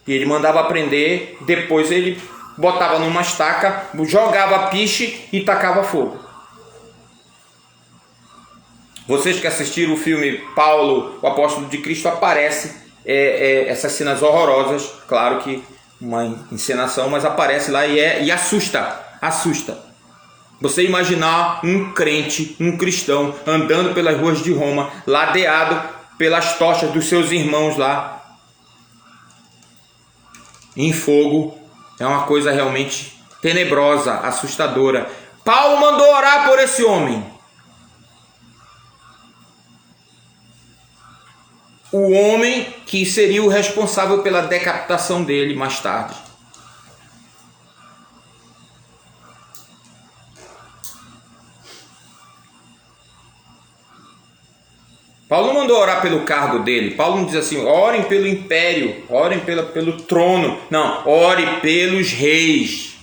E ele mandava prender, depois ele botava numa estaca, jogava piche e tacava fogo. Vocês que assistiram o filme Paulo, o Apóstolo de Cristo, aparece essas cenas horrorosas, claro que uma encenação, mas aparece lá e assusta. Você imaginar um crente, um cristão, andando pelas ruas de Roma, ladeado pelas tochas dos seus irmãos lá, em fogo, é uma coisa realmente tenebrosa, assustadora. Paulo mandou orar por esse homem. O homem que seria o responsável pela decapitação dele mais tarde. Paulo não mandou orar pelo cargo dele. Paulo não diz assim, orem pelo império, orem pelo trono. Não, ore pelos reis,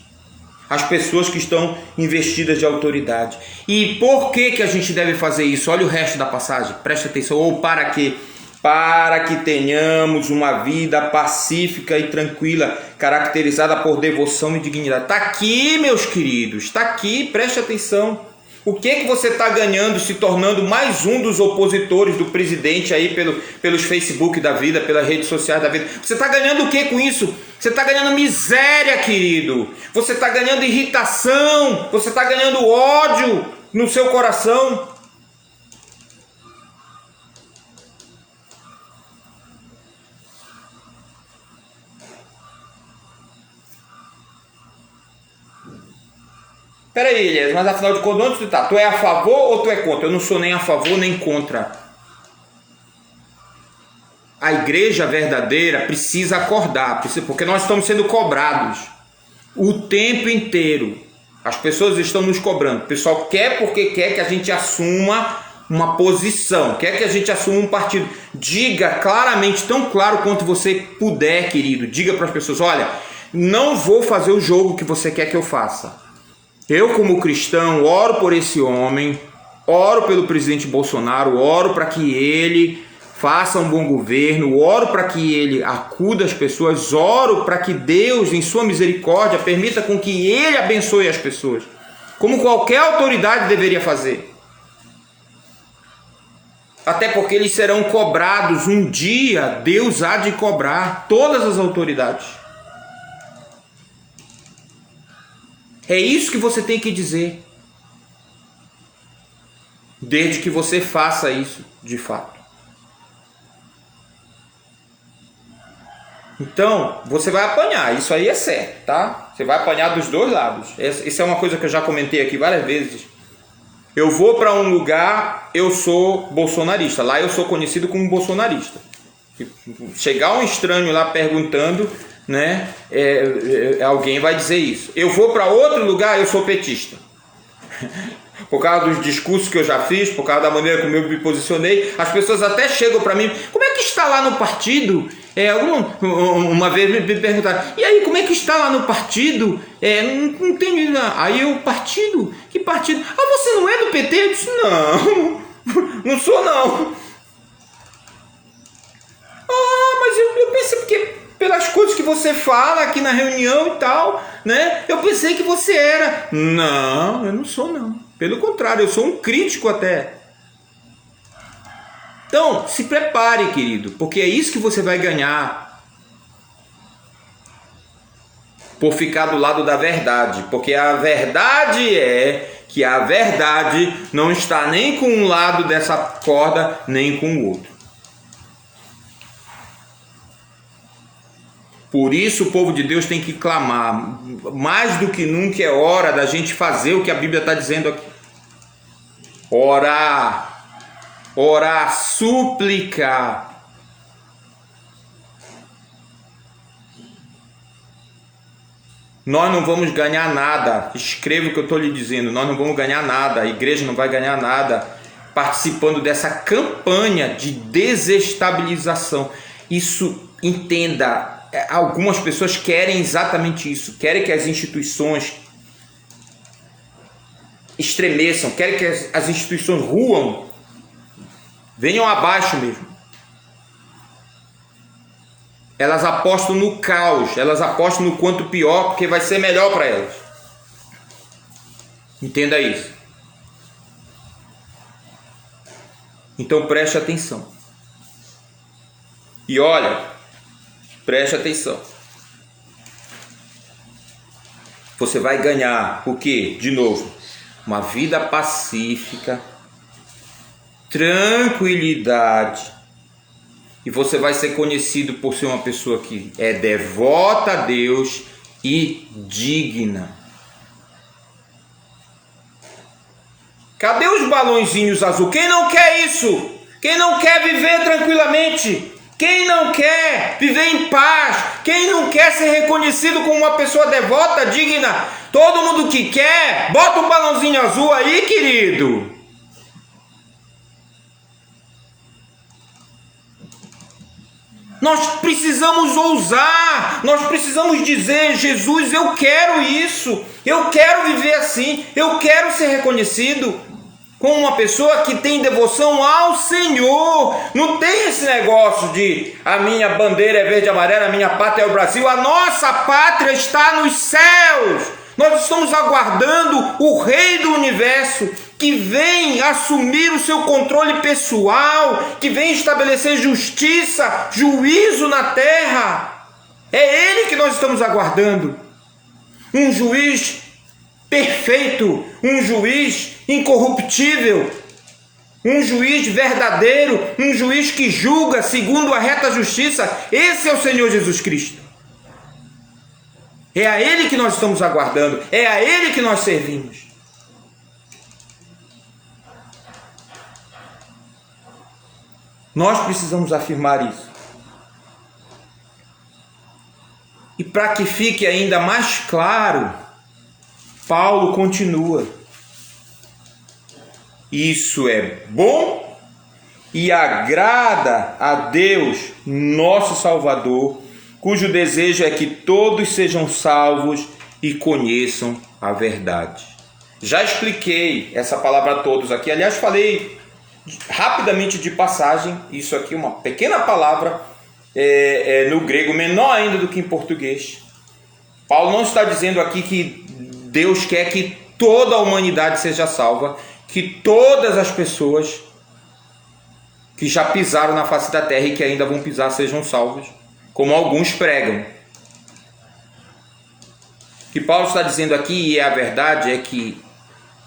as pessoas que estão investidas de autoridade. E por que a gente deve fazer isso? Olha o resto da passagem, preste atenção. Ou para quê? Para que tenhamos uma vida pacífica e tranquila, caracterizada por devoção e dignidade. Está aqui, meus queridos, está aqui, preste atenção. O que você está ganhando se tornando mais um dos opositores do presidente aí pelos Facebook da vida, pelas redes sociais da vida? Você está ganhando o que com isso? Você está ganhando miséria, querido. Você está ganhando irritação. Você está ganhando ódio no seu coração. Peraí, Elias, mas afinal de contas, onde tu tá? Tu é a favor ou tu é contra? Eu não sou nem a favor nem contra. A igreja verdadeira precisa acordar, porque nós estamos sendo cobrados o tempo inteiro. As pessoas estão nos cobrando. O pessoal quer porque quer que a gente assuma uma posição, quer que a gente assuma um partido. Diga claramente, tão claro quanto você puder, querido. Diga para as pessoas: olha, não vou fazer o jogo que você quer que eu faça. Eu, como cristão, oro por esse homem, oro pelo presidente Bolsonaro, oro para que ele faça um bom governo, oro para que ele acuda as pessoas, oro para que Deus, em sua misericórdia, permita com que ele abençoe as pessoas, como qualquer autoridade deveria fazer. Até porque eles serão cobrados um dia. Deus há de cobrar todas as autoridades. É isso que você tem que dizer, desde que você faça isso de fato. Então, você vai apanhar, isso aí é certo, tá? Você vai apanhar dos dois lados. Essa é uma coisa que eu já comentei aqui várias vezes. Eu vou para um lugar, eu sou bolsonarista. Lá eu sou conhecido como bolsonarista. Chegar um estranho lá perguntando, né? Alguém vai dizer isso. Eu vou para outro lugar, eu sou petista. Por causa dos discursos que eu já fiz, por causa da maneira como eu me posicionei, as pessoas até chegam para mim: como é que está lá no partido? Uma vez me perguntaram: e aí, como é que está lá no partido? Não tem. Aí o partido? Que partido? Ah, você não é do PT? Eu disse: não, não sou não. Ah, mas eu pensei, porque pelas coisas que você fala aqui na reunião e tal, né? Eu pensei que você era. Não, eu não sou não. Pelo contrário, eu sou um crítico até. Então, se prepare, querido, porque é isso que você vai ganhar por ficar do lado da verdade. Porque a verdade é que a verdade não está nem com um lado dessa corda, nem com o outro. Por isso o povo de Deus tem que clamar. Mais do que nunca é hora da gente fazer o que a Bíblia está dizendo aqui. Orar. Orar, suplicar. Nós não vamos ganhar nada. Escreva o que eu estou lhe dizendo. Nós não vamos ganhar nada. A igreja não vai ganhar nada participando dessa campanha de desestabilização. Isso, entenda, algumas pessoas querem exatamente isso. Querem que as instituições estremeçam. Querem que as instituições ruam. Venham abaixo mesmo. Elas apostam no caos, elas apostam no quanto pior, porque vai ser melhor para elas. Entenda isso. Então preste atenção. E olha, preste atenção. Você vai ganhar o quê? De novo, uma vida pacífica, tranquilidade, e você vai ser conhecido por ser uma pessoa que é devota a Deus e digna. Cadê os balõezinhos azul? Quem não quer isso? Quem não quer viver tranquilamente? Quem não quer viver em paz? Quem não quer ser reconhecido como uma pessoa devota, digna? Todo mundo que quer, bota um balãozinho azul aí, querido. Nós precisamos ousar, nós precisamos dizer: Jesus, eu quero isso, eu quero viver assim, eu quero ser reconhecido como uma pessoa que tem devoção ao Senhor. Não tem esse negócio de a minha bandeira é verde e amarela, a minha pátria é o Brasil. A nossa pátria está nos céus. Nós estamos aguardando o Rei do Universo, que vem assumir o seu controle pessoal, que vem estabelecer justiça, juízo na terra. É Ele que nós estamos aguardando. Um juiz perfeito, um juiz incorruptível, um juiz verdadeiro, um juiz que julga segundo a reta justiça. Esse é o Senhor Jesus Cristo. É a Ele que nós estamos aguardando, é a Ele que nós servimos. Nós precisamos afirmar isso. E para que fique ainda mais claro, Paulo continua. Isso é bom e agrada a Deus, nosso Salvador, cujo desejo é que todos sejam salvos e conheçam a verdade. Já expliquei essa palavra a todos aqui. Aliás, falei rapidamente de passagem. Isso aqui é uma pequena palavra no grego, menor ainda do que em português. Paulo não está dizendo aqui que Deus quer que toda a humanidade seja salva, que todas as pessoas que já pisaram na face da terra e que ainda vão pisar sejam salvos, como alguns pregam. O que Paulo está dizendo aqui, e é a verdade, é que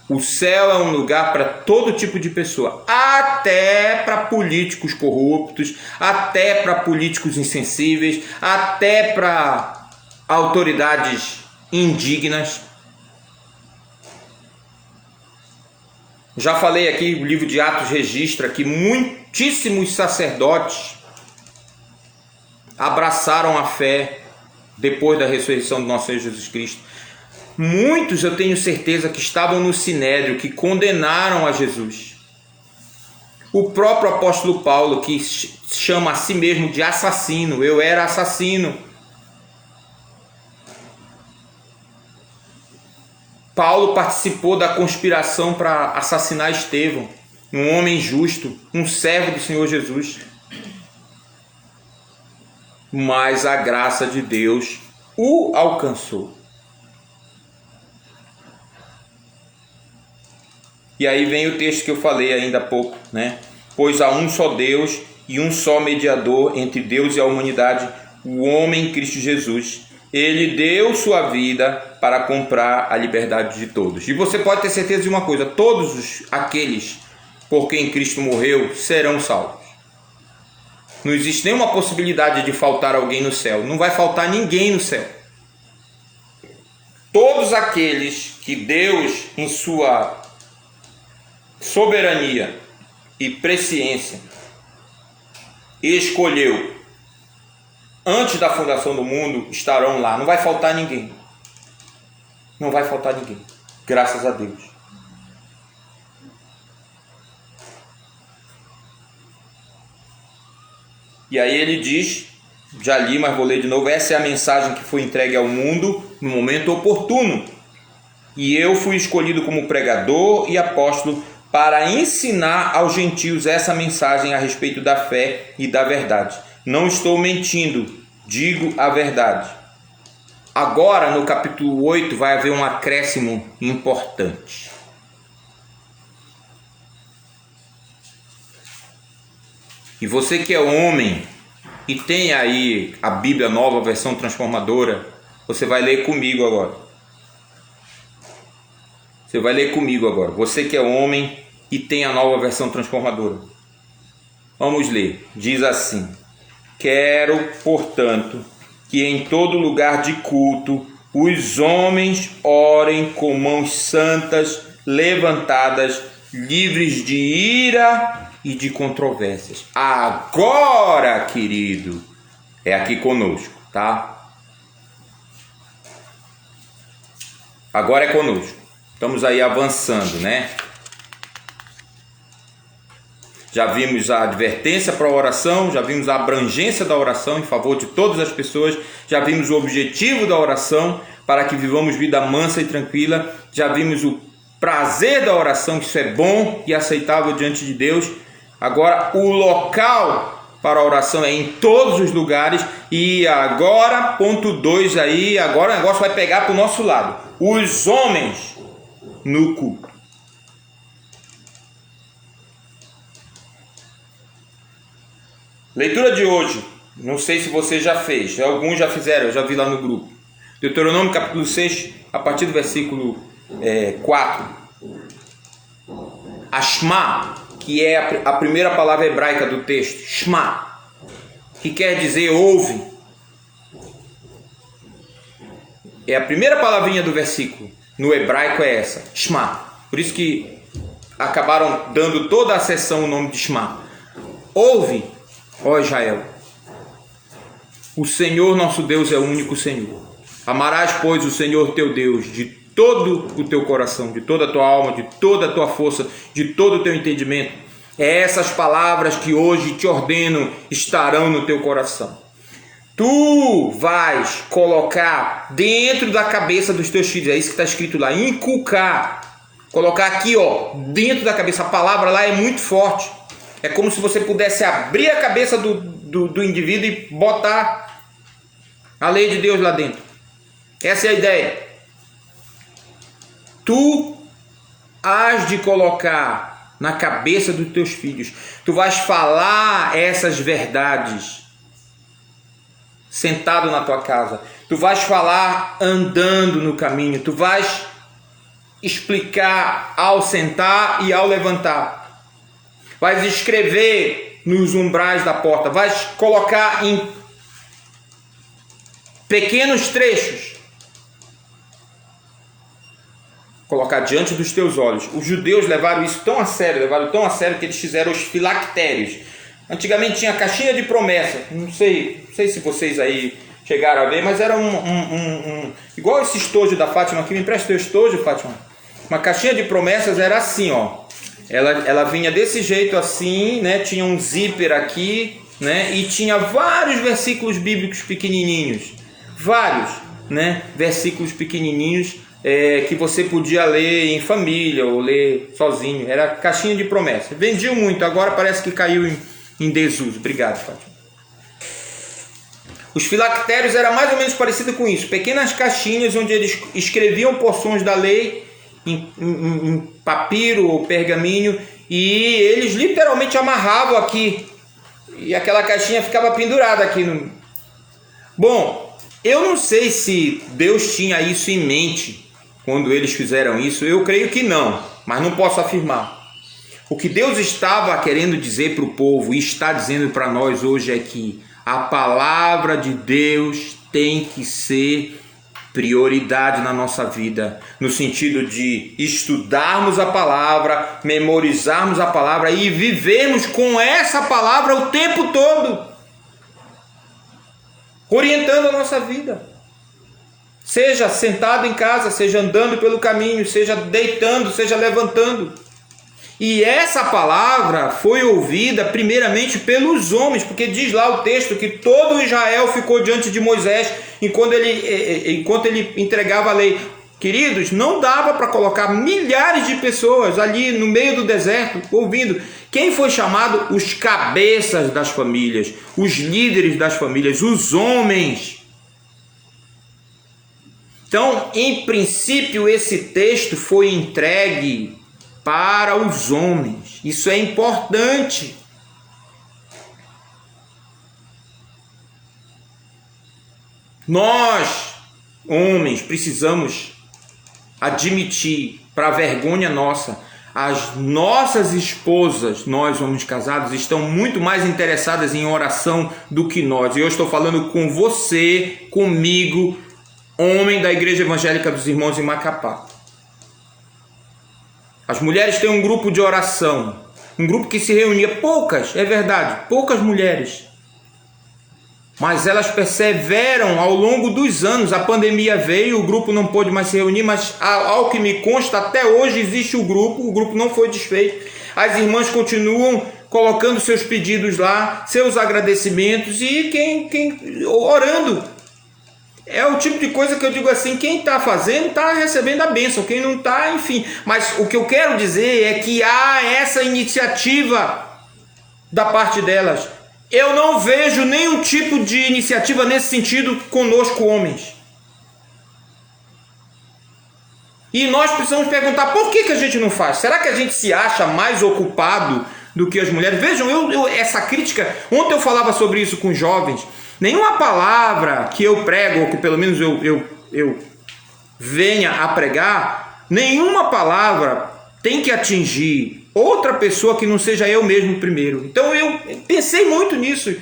o céu é um lugar para todo tipo de pessoa, até para políticos corruptos, até para políticos insensíveis, até para autoridades indignas. Já falei aqui, o livro de Atos registra que muitíssimos sacerdotes abraçaram a fé depois da ressurreição do nosso Senhor Jesus Cristo. Muitos, eu tenho certeza, que estavam no Sinédrio, que condenaram a Jesus. O próprio apóstolo Paulo, que chama a si mesmo de assassino, eu era assassino. Paulo participou da conspiração para assassinar Estevão, um homem justo, um servo do Senhor Jesus. Mas a graça de Deus o alcançou. E aí vem o texto que eu falei ainda há pouco, né? Pois há um só Deus e um só mediador entre Deus e a humanidade, o homem Cristo Jesus. Ele deu sua vida para comprar a liberdade de todos. E você pode ter certeza de uma coisa: todos aqueles por quem Cristo morreu serão salvos. Não existe nenhuma possibilidade de faltar alguém no céu. Não vai faltar ninguém no céu. Todos aqueles que Deus, em sua soberania e presciência, escolheu antes da fundação do mundo, estarão lá. Não vai faltar ninguém. Não vai faltar ninguém. Graças a Deus. E aí ele diz, já li, mas vou ler de novo: essa é a mensagem que foi entregue ao mundo no momento oportuno. E eu fui escolhido como pregador e apóstolo para ensinar aos gentios essa mensagem a respeito da fé e da verdade. Não estou mentindo, digo a verdade. Agora, no capítulo 8, vai haver um acréscimo importante. E você que é homem e tem aí a Bíblia Nova, versão transformadora, você vai ler comigo agora. Você vai ler comigo agora. Você que é homem e tem a nova versão transformadora. Vamos ler. Diz assim: quero, portanto, que em todo lugar de culto os homens orem com mãos santas, levantadas, livres de ira e de controvérsias. Agora, querido, é aqui conosco, tá? Agora é conosco. Estamos aí avançando, né? Já vimos a advertência para a oração, já vimos a abrangência da oração em favor de todas as pessoas, já vimos o objetivo da oração para que vivamos vida mansa e tranquila, já vimos o prazer da oração, que isso é bom e aceitável diante de Deus. Agora o local para a oração é em todos os lugares. E agora, ponto 2 aí, agora o negócio vai pegar para o nosso lado: os homens no culto. Leitura de hoje, não sei se você já fez, alguns já fizeram, eu já vi lá no grupo. Deuteronômio capítulo 6, a partir do versículo 4. Ashma, que é a primeira palavra hebraica do texto, Shma, que quer dizer ouve. É a primeira palavrinha do versículo, no hebraico é essa, Shma. Por isso que acabaram dando toda a seção o nome de Shma. Ouve, ó Israel, o Senhor nosso Deus é o único Senhor. Amarás, pois, o Senhor teu Deus de todo o teu coração, de toda a tua alma, de toda a tua força, de todo o teu entendimento. Essas palavras que hoje te ordeno estarão no teu coração. Tu vais colocar dentro da cabeça dos teus filhos, é isso que está escrito lá, inculcar, colocar aqui, ó, dentro da cabeça. A palavra lá é muito forte. É como se você pudesse abrir a cabeça do indivíduo e botar a lei de Deus lá dentro. Essa é a ideia. Tu hás de colocar na cabeça dos teus filhos. Tu vais falar essas verdades sentado na tua casa. Tu vais falar andando no caminho. Tu vais explicar ao sentar e ao levantar. Vais escrever nos umbrais da porta. Vais colocar em pequenos trechos. Colocar diante dos teus olhos. Os judeus levaram isso tão a sério, que eles fizeram os filactérios. Antigamente tinha caixinha de promessa. Não sei se vocês aí chegaram a ver, mas era igual esse estojo da Fátima aqui. Me empresta teu estojo, Fátima. Uma caixinha de promessas era assim, ó. Ela vinha desse jeito assim, né? Tinha um zíper aqui, né? E tinha vários versículos bíblicos pequenininhos. Vários, né? Versículos pequenininhos que você podia ler em família ou ler sozinho. Era caixinha de promessa. Vendiam muito, agora parece que caiu em desuso. Obrigado, Fátima. Os filactérios era mais ou menos parecido com isso. Pequenas caixinhas onde eles escreviam porções da lei em papiro ou pergaminho, e eles literalmente amarravam aqui, e aquela caixinha ficava pendurada aqui no... Bom, eu não sei se Deus tinha isso em mente quando eles fizeram isso. Eu creio que não, mas não posso afirmar. O que Deus estava querendo dizer para o povo e está dizendo para nós hoje é que a palavra de Deus tem que ser prioridade na nossa vida, no sentido de estudarmos a palavra, memorizarmos a palavra e vivermos com essa palavra o tempo todo, orientando a nossa vida. Seja sentado em casa, seja andando pelo caminho, seja deitando, seja levantando. E essa palavra foi ouvida primeiramente pelos homens, porque diz lá o texto que todo Israel ficou diante de Moisés enquanto ele entregava a lei. Queridos, não dava para colocar milhares de pessoas ali no meio do deserto ouvindo. Quem foi chamado? Os cabeças das famílias, os líderes das famílias, os homens. Então, em princípio, esse texto foi entregue para os homens. Isso é importante. Nós, homens, precisamos admitir, para a vergonha nossa, as nossas esposas, nós homens casados, estão muito mais interessadas em oração do que nós. E eu estou falando com você, comigo, homem da Igreja Evangélica dos Irmãos em Macapá. As mulheres têm um grupo de oração, um grupo que se reunia, poucas, é verdade, poucas mulheres. Mas elas perseveram ao longo dos anos. A pandemia veio, o grupo não pôde mais se reunir, mas ao que me consta, até hoje existe o grupo não foi desfeito. As irmãs continuam colocando seus pedidos lá, seus agradecimentos e quem orando. É o tipo de coisa que eu digo assim, quem está fazendo está recebendo a bênção, quem não está, enfim. Mas o que eu quero dizer é que há essa iniciativa da parte delas. Eu não vejo nenhum tipo de iniciativa nesse sentido conosco, homens. E nós precisamos perguntar, por que a gente não faz? Será que a gente se acha mais ocupado do que as mulheres? Vejam, essa crítica, ontem eu falava sobre isso com jovens. Nenhuma palavra que eu prego, ou que pelo menos eu venha a pregar, nenhuma palavra tem que atingir outra pessoa que não seja eu mesmo primeiro. Então eu pensei muito nisso.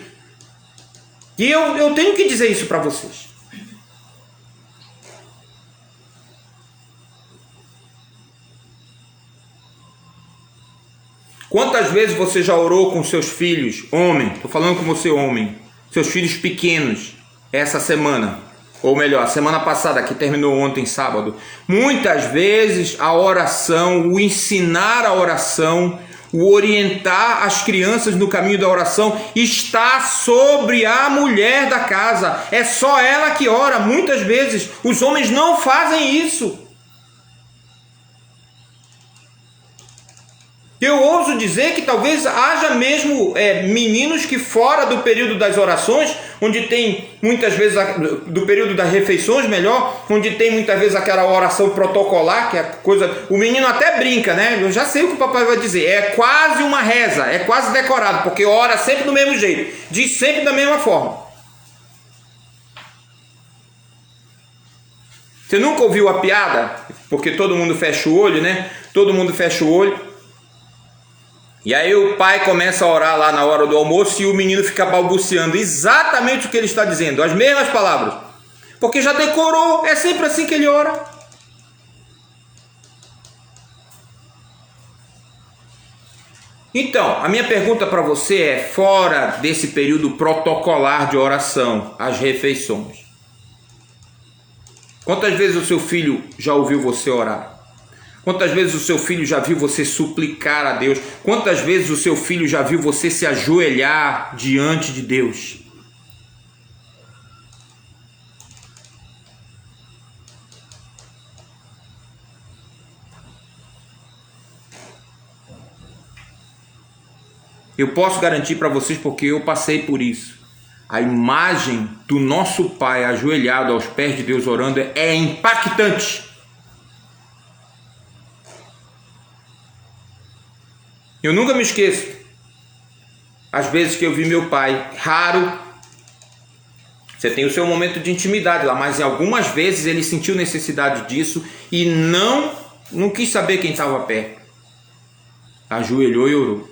E eu tenho que dizer isso para vocês. Quantas vezes você já orou com seus filhos, homem? Estou falando com você, homem. Seus filhos pequenos, essa semana. ou melhor, a semana passada, que terminou ontem, sábado, muitas vezes a oração, o ensinar a oração, o orientar as crianças no caminho da oração está sobre a mulher da casa. É só ela que ora. Muitas vezes os homens não fazem isso. Eu ouso dizer que talvez haja mesmo meninos que fora do período das orações, onde tem muitas vezes, do período das refeições melhor, onde tem muitas vezes aquela oração protocolar, que é coisa, o menino até brinca, né? Eu já sei o que o papai vai dizer, é quase uma reza, é quase decorado, porque ora sempre do mesmo jeito, diz sempre da mesma forma. Você nunca ouviu a piada? Porque todo mundo fecha o olho, né? Todo mundo fecha o olho. E aí o pai começa a orar lá na hora do almoço e o menino fica balbuciando exatamente o que ele está dizendo, as mesmas palavras. Porque já decorou, é sempre assim que ele ora. Então, a minha pergunta para você é, fora desse período protocolar de oração, as refeições, quantas vezes o seu filho já ouviu você orar? Quantas vezes o seu filho já viu você suplicar a Deus? Quantas vezes o seu filho já viu você se ajoelhar diante de Deus? Eu posso garantir para vocês porque eu passei por isso. A imagem do nosso pai ajoelhado aos pés de Deus orando é impactante. Eu nunca me esqueço, às vezes que eu vi meu pai, raro, você tem o seu momento de intimidade lá, mas algumas vezes ele sentiu necessidade disso e não quis saber quem estava perto, ajoelhou e orou.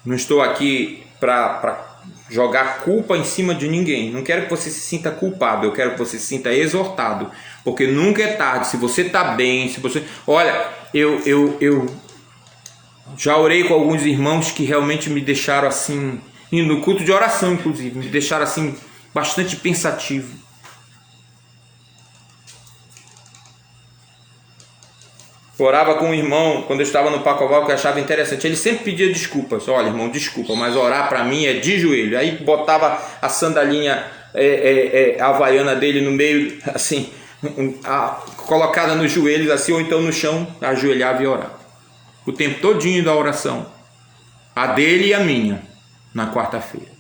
Não estou aqui para jogar culpa em cima de ninguém. Não quero que você se sinta culpado. Eu quero que você se sinta exortado. Porque nunca é tarde. Se você está bem, se você... Olha, eu já orei com alguns irmãos que realmente me deixaram assim, no culto de oração inclusive, me deixaram assim bastante pensativo. Orava com um irmão quando eu estava no Pacoval que eu achava interessante. Ele sempre pedia desculpas. Olha, irmão, desculpa, mas orar para mim é de joelho. Aí botava a sandalinha havaiana dele no meio, assim, colocada nos joelhos, assim, ou então no chão, ajoelhava e orava. O tempo todinho da oração. A dele e a minha, na quarta-feira.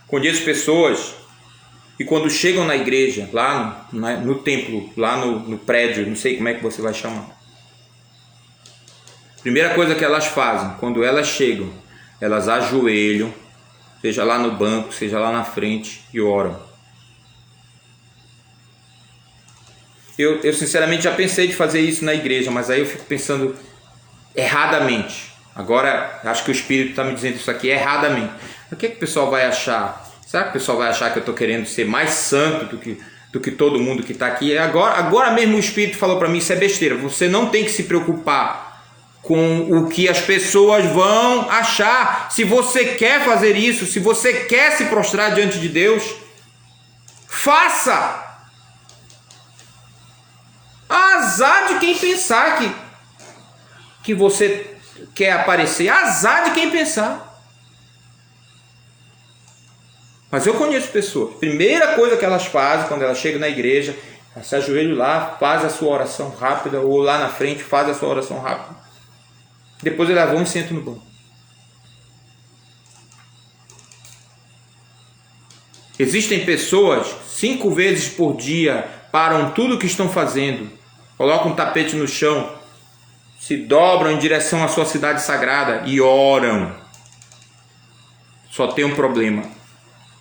Conheço pessoas que quando chegam na igreja, lá no templo, lá no prédio, não sei como é que você vai chamar. Primeira coisa que elas fazem, quando elas chegam, elas ajoelham, seja lá no banco, seja lá na frente, e oram. Eu sinceramente já pensei de fazer isso na igreja, mas aí eu fico pensando erradamente. Agora, acho que o Espírito está me dizendo isso aqui erradamente. O que o pessoal vai achar? Será que o pessoal vai achar que eu estou querendo ser mais santo do que todo mundo que está aqui? Agora mesmo o Espírito falou para mim, isso é besteira. Você não tem que se preocupar com o que as pessoas vão achar. Se você quer fazer isso, se você quer se prostrar diante de Deus, faça! Azar de quem pensar que você quer aparecer. Azar de quem pensar. Mas eu conheço pessoas, primeira coisa que elas fazem quando elas chegam na igreja, elas se ajoelham lá, faz a sua oração rápida, ou lá na frente faz a sua oração rápida. Depois elas vão e sentam no banco. Existem pessoas, 5 vezes por dia, param tudo o que estão fazendo, colocam um tapete no chão, se dobram em direção à sua cidade sagrada e oram. Só tem um problema.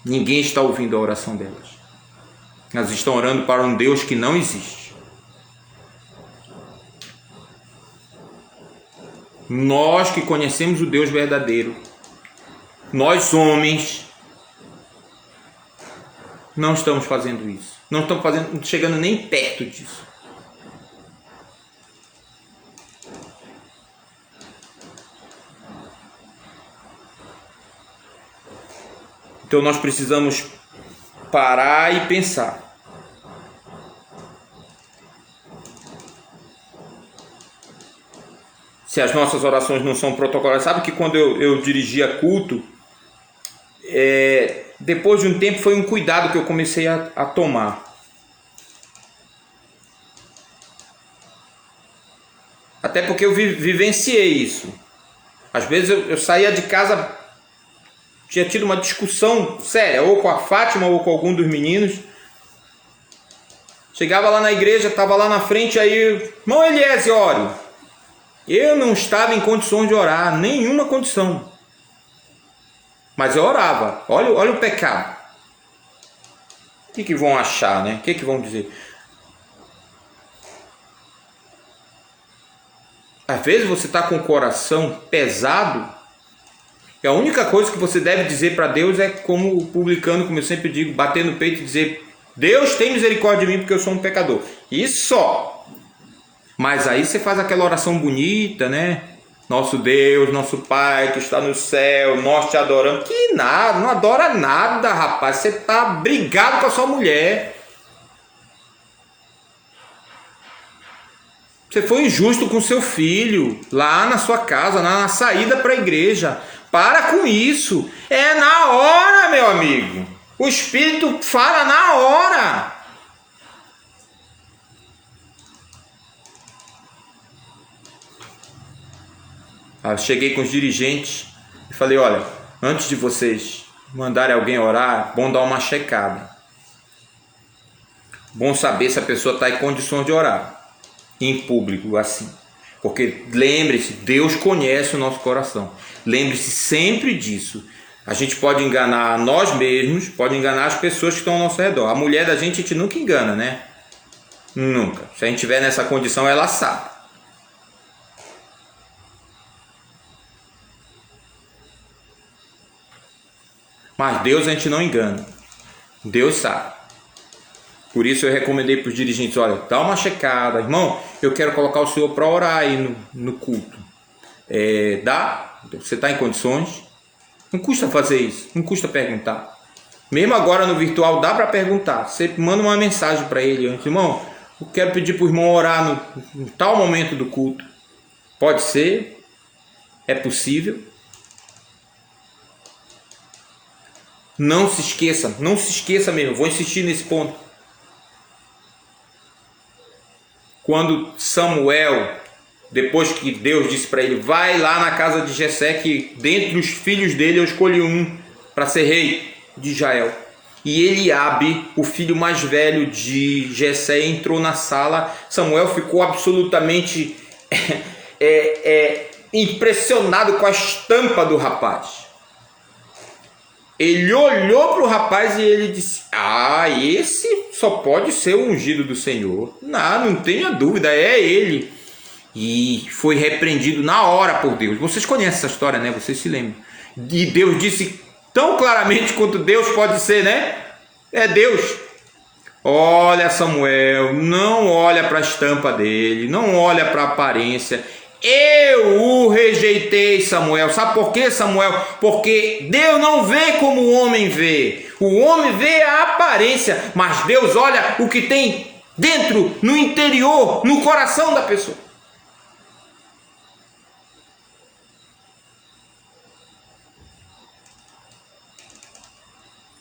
Ninguém está ouvindo a oração delas. Elas estão orando para um Deus que não existe. Nós que conhecemos o Deus verdadeiro, nós homens, não estamos fazendo isso. Não estão chegando nem perto disso. Então nós precisamos parar e pensar. Se as nossas orações não são protocolares. Sabe que quando eu dirigia culto, depois de um tempo foi um cuidado que eu comecei a tomar. Até porque eu vivenciei isso. Às vezes eu saía de casa, tinha tido uma discussão séria, ou com a Fátima ou com algum dos meninos. Chegava lá na igreja, estava lá na frente, aí, irmão Eliese, ore. Eu não estava em condições de orar, nenhuma condição. Mas eu orava. Olha o pecado. O que vão achar, né? O que vão dizer? Às vezes você está com o coração pesado, e a única coisa que você deve dizer para Deus é como o publicano, como eu sempre digo, bater no peito e dizer: Deus tem misericórdia de mim porque eu sou um pecador. Isso só. Mas aí você faz aquela oração bonita, né? Nosso Deus, nosso Pai que está no céu, nós te adoramos. Que nada, não adora nada, rapaz. Você está brigado com a sua mulher. Você foi injusto com seu filho, lá na sua casa, na saída para a igreja. Para com isso. É na hora, meu amigo. O Espírito fala na hora. Eu cheguei com os dirigentes e falei: olha, antes de vocês mandarem alguém orar, bom dar uma checada. Bom saber se a pessoa está em condições de orar em público assim. Porque lembre-se, Deus conhece o nosso coração. Lembre-se sempre disso. A gente pode enganar nós mesmos, pode enganar as pessoas que estão ao nosso redor. A mulher da gente a gente nunca engana, né? Nunca. Se a gente estiver nessa condição, ela sabe. Mas Deus a gente não engana. Deus sabe. Por isso eu recomendei para os dirigentes: olha, dá uma checada. Irmão, eu quero colocar o senhor para orar aí no culto. Dá? Você está em condições? Não custa fazer isso. Não custa perguntar. Mesmo agora no virtual dá para perguntar. Você manda uma mensagem para ele antes: irmão, eu quero pedir para o irmão orar no tal momento do culto. Pode ser? É possível? Não se esqueça mesmo, vou insistir nesse ponto. Quando Samuel, depois que Deus disse para ele: vai lá na casa de Jessé, que dentre os filhos dele eu escolhi um para ser rei de Israel. E Eliabe, o filho mais velho de Jessé, entrou na sala. Samuel ficou absolutamente impressionado com a estampa do rapaz. Ele olhou para o rapaz e ele disse: esse só pode ser o ungido do Senhor. Não tenha dúvida, é ele. E foi repreendido na hora por Deus. Vocês conhecem essa história, né? Vocês se lembram. E Deus disse tão claramente quanto Deus pode ser, né? É Deus. Olha, Samuel, não olha para a estampa dele, não olha para a aparência. Eu o rejeitei, Samuel. Sabe por quê, Samuel? Porque Deus não vê como o homem vê. O homem vê a aparência, mas Deus olha o que tem dentro, no interior, no coração da pessoa.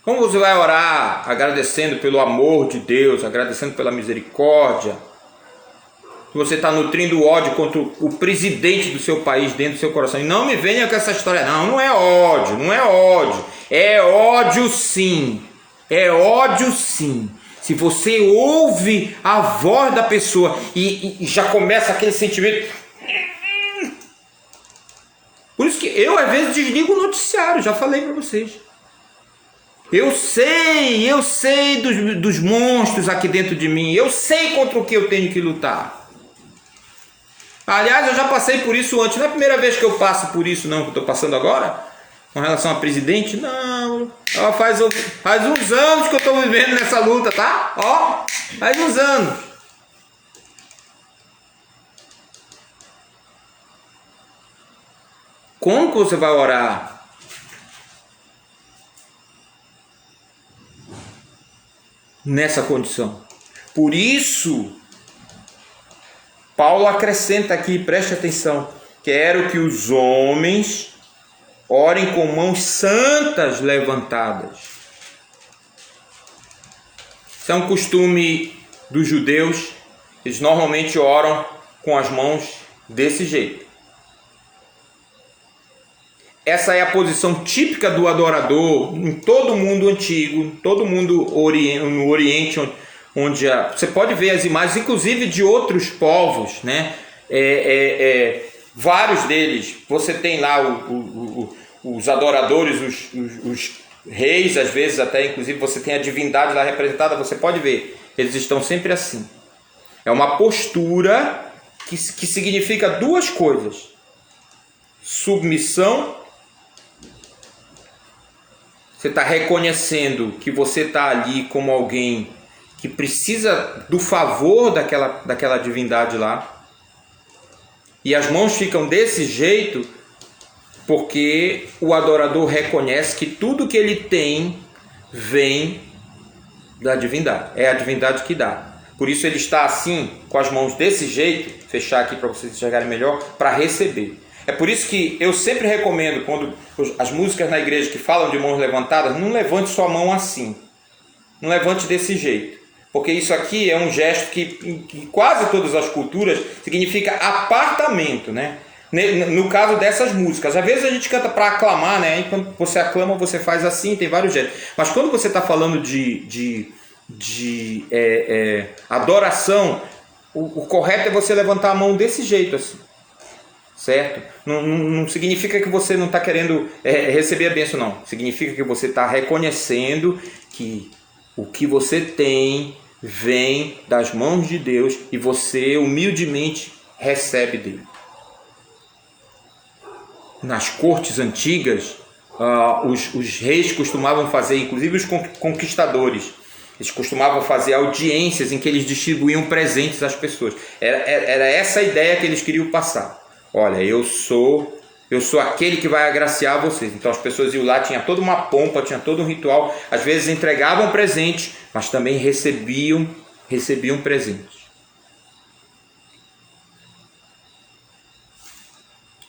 Como você vai orar agradecendo pelo amor de Deus, agradecendo pela misericórdia? Você está nutrindo ódio contra o presidente do seu país dentro do seu coração. E não me venha com essa história. Não é ódio, não é ódio. É ódio sim. É ódio sim. Se você ouve a voz da pessoa e já começa aquele sentimento. Por isso que eu às vezes desligo o noticiário, já falei para vocês. Eu sei dos monstros aqui dentro de mim. Eu sei contra o que eu tenho que lutar. Aliás, eu já passei por isso antes. Não é a primeira vez que eu passo por isso, não, que eu estou passando agora. Com relação a presidente, não. Ó, faz uns anos que eu estou vivendo nessa luta, tá? Ó, faz uns anos. Como que você vai orar? Nessa condição. Por isso, Paulo acrescenta aqui, preste atenção: quero que os homens orem com mãos santas levantadas. Isso é um costume dos judeus. Eles normalmente oram com as mãos desse jeito. Essa é a posição típica do adorador em todo o mundo antigo, todo mundo no Oriente, onde você pode ver as imagens, inclusive de outros povos, né? Vários deles. Você tem lá os adoradores, os reis, às vezes até, inclusive você tem a divindade lá representada. Você pode ver, eles estão sempre assim. É uma postura que significa duas coisas: submissão. Você está reconhecendo que você está ali como alguém que precisa do favor daquela divindade lá. E as mãos ficam desse jeito porque o adorador reconhece que tudo que ele tem vem da divindade. É a divindade que dá. Por isso ele está assim, com as mãos desse jeito, fechar aqui para vocês enxergarem melhor, para receber. É por isso que eu sempre recomendo, quando as músicas na igreja que falam de mãos levantadas, não levante sua mão assim. Não levante desse jeito. Porque isso aqui é um gesto que em quase todas as culturas significa apartamento, né? No caso dessas músicas. Às vezes a gente canta para aclamar, né? E quando você aclama, você faz assim, tem vários gestos. Mas quando você está falando de adoração, o correto é você levantar a mão desse jeito assim. Certo? Não significa que você não está querendo receber a bênção, não. Significa que você está reconhecendo que o que você tem vem das mãos de Deus e você humildemente recebe dele. Nas cortes antigas, os reis costumavam fazer, inclusive os conquistadores, eles costumavam fazer audiências em que eles distribuíam presentes às pessoas. Era essa a ideia que eles queriam passar. Olha, eu sou aquele que vai agraciar vocês. Então as pessoas iam lá, tinha toda uma pompa, tinha todo um ritual. Às vezes entregavam presente, mas também recebiam presentes.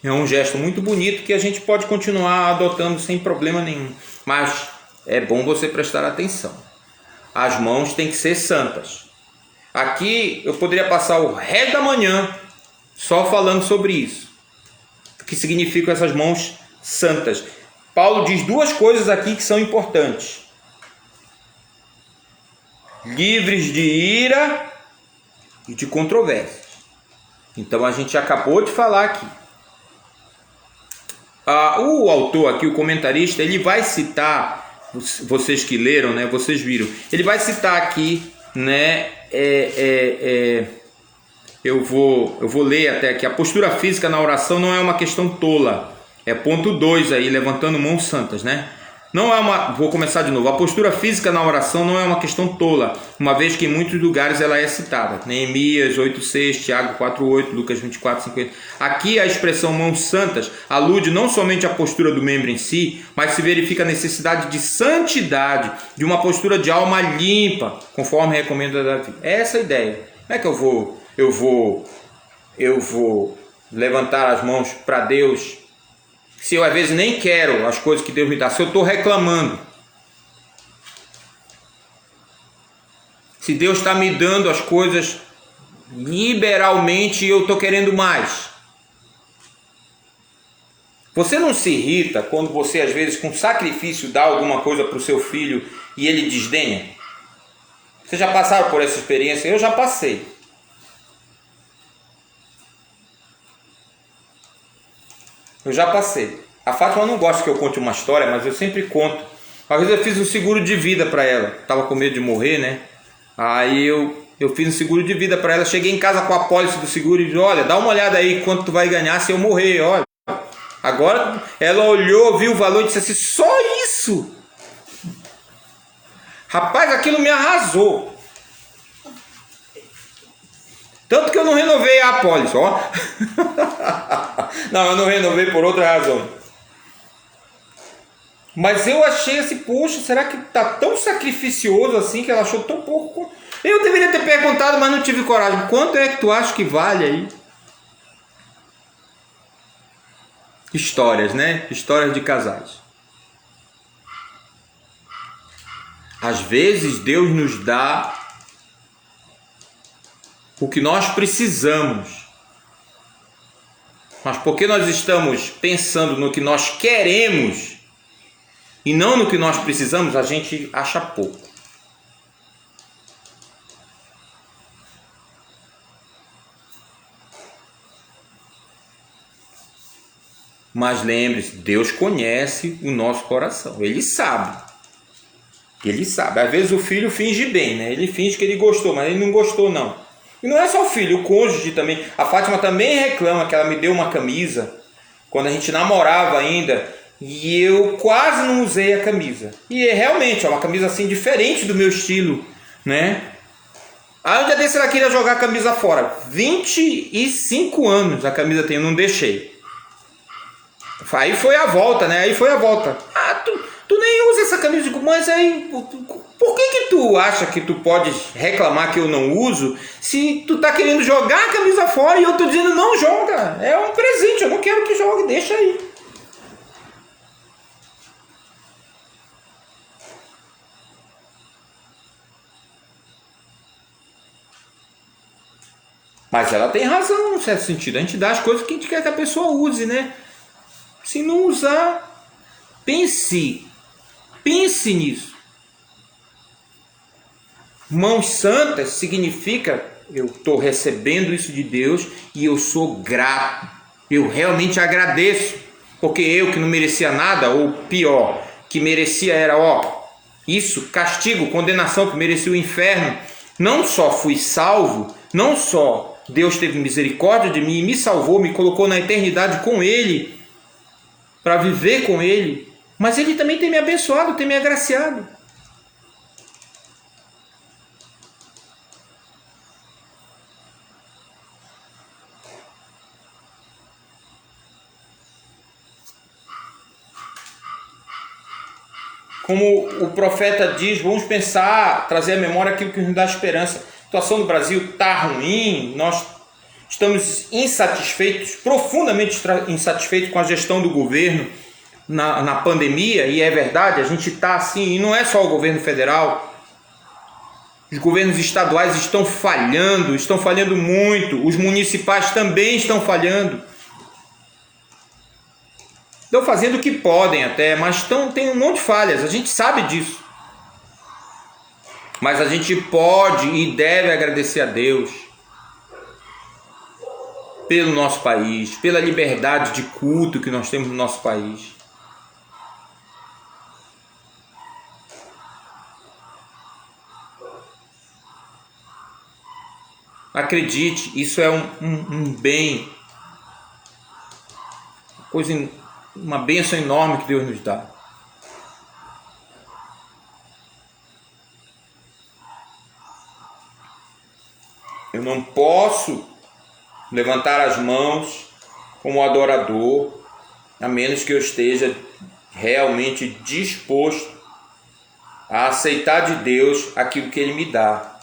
É um gesto muito bonito que a gente pode continuar adotando sem problema nenhum. Mas é bom você prestar atenção. As mãos têm que ser santas. Aqui eu poderia passar o resto da manhã só falando sobre isso. O que significam essas mãos santas? Paulo diz duas coisas aqui que são importantes: livres de ira e de controvérsias. Então a gente acabou de falar aqui. O autor aqui, o comentarista, ele vai citar, vocês que leram, né, vocês viram, ele vai citar aqui, né, eu vou ler até aqui: a postura física na oração não é uma questão tola. É ponto 2 aí, levantando mãos santas, né? Vou começar de novo. A postura física na oração não é uma questão tola, uma vez que em muitos lugares ela é citada. Neemias 8:6, Tiago 4:8, Lucas 24:50. Aqui a expressão mãos santas alude não somente à postura do membro em si, mas se verifica a necessidade de santidade, de uma postura de alma limpa, conforme recomenda Davi. É essa a ideia. Não é que eu vou levantar as mãos para Deus se eu às vezes nem quero as coisas que Deus me dá, se eu estou reclamando. Se Deus está me dando as coisas liberalmente e eu estou querendo mais. Você não se irrita quando você às vezes com sacrifício dá alguma coisa para o seu filho e ele desdenha? Vocês já passaram por essa experiência? Eu já passei. Eu já passei. A Fátima não gosta que eu conte uma história, mas eu sempre conto. Às vezes eu fiz um seguro de vida para ela. Estava com medo de morrer, né? Aí eu fiz um seguro de vida para ela. Cheguei em casa com a pólice do seguro e disse: olha, dá uma olhada aí quanto tu vai ganhar se eu morrer, olha. Agora ela olhou, viu o valor e disse assim: só isso? Rapaz, aquilo me arrasou. Tanto que eu não renovei a apólice, ó. Não, eu não renovei por outra razão. Mas eu achei assim, poxa, será que tá tão sacrificioso assim que ela achou tão pouco? Eu deveria ter perguntado, mas não tive coragem. Quanto é que tu acha que vale aí? Histórias, né? Histórias de casais. Às vezes Deus nos dá o que nós precisamos. Mas porque nós estamos pensando no que nós queremos e não no que nós precisamos, a gente acha pouco. Mas lembre-se, Deus conhece o nosso coração. Ele sabe. Ele sabe. Às vezes o filho finge bem, né? Ele finge que ele gostou, mas ele não gostou, não. E não é só o filho, o cônjuge também. A Fátima também reclama que ela me deu uma camisa quando a gente namorava ainda e eu quase não usei a camisa. E realmente é uma camisa assim diferente do meu estilo, né? Aí um dia desse ela queria jogar a camisa fora. 25 anos a camisa tem, eu não deixei. Aí foi a volta, né? Aí foi a volta. Ah, tu nem usa essa camisa. Mas aí, por que tu acha que tu pode reclamar que eu não uso se tu tá querendo jogar a camisa fora e eu tô dizendo não joga? É um presente, eu não quero que jogue, deixa aí. Mas ela tem razão, num certo sentido. A gente dá as coisas que a gente quer que a pessoa use, né? Se não usar, pense nisso. Mãos santas significa eu estou recebendo isso de Deus e eu sou grato. Eu realmente agradeço. Porque eu que não merecia nada, ou pior, que merecia era, isso, castigo, condenação, que merecia o inferno. Não só fui salvo, não só Deus teve misericórdia de mim, me salvou, me colocou na eternidade com Ele, para viver com Ele, mas Ele também tem me abençoado, tem me agraciado. Como o profeta diz, vamos pensar, trazer à memória aquilo que nos dá esperança. A situação do Brasil está ruim, nós estamos insatisfeitos, profundamente insatisfeitos com a gestão do governo na pandemia, e é verdade, a gente está assim, e não é só o governo federal, os governos estaduais estão falhando muito, os municipais também estão falhando. Estão fazendo o que podem até, mas tem um monte de falhas, a gente sabe disso. Mas a gente pode e deve agradecer a Deus pelo nosso país, pela liberdade de culto que nós temos no nosso país. Acredite, isso é um bem, uma bênção enorme que Deus nos dá. Eu não posso levantar as mãos como adorador, a menos que eu esteja realmente disposto a aceitar de Deus aquilo que Ele me dá.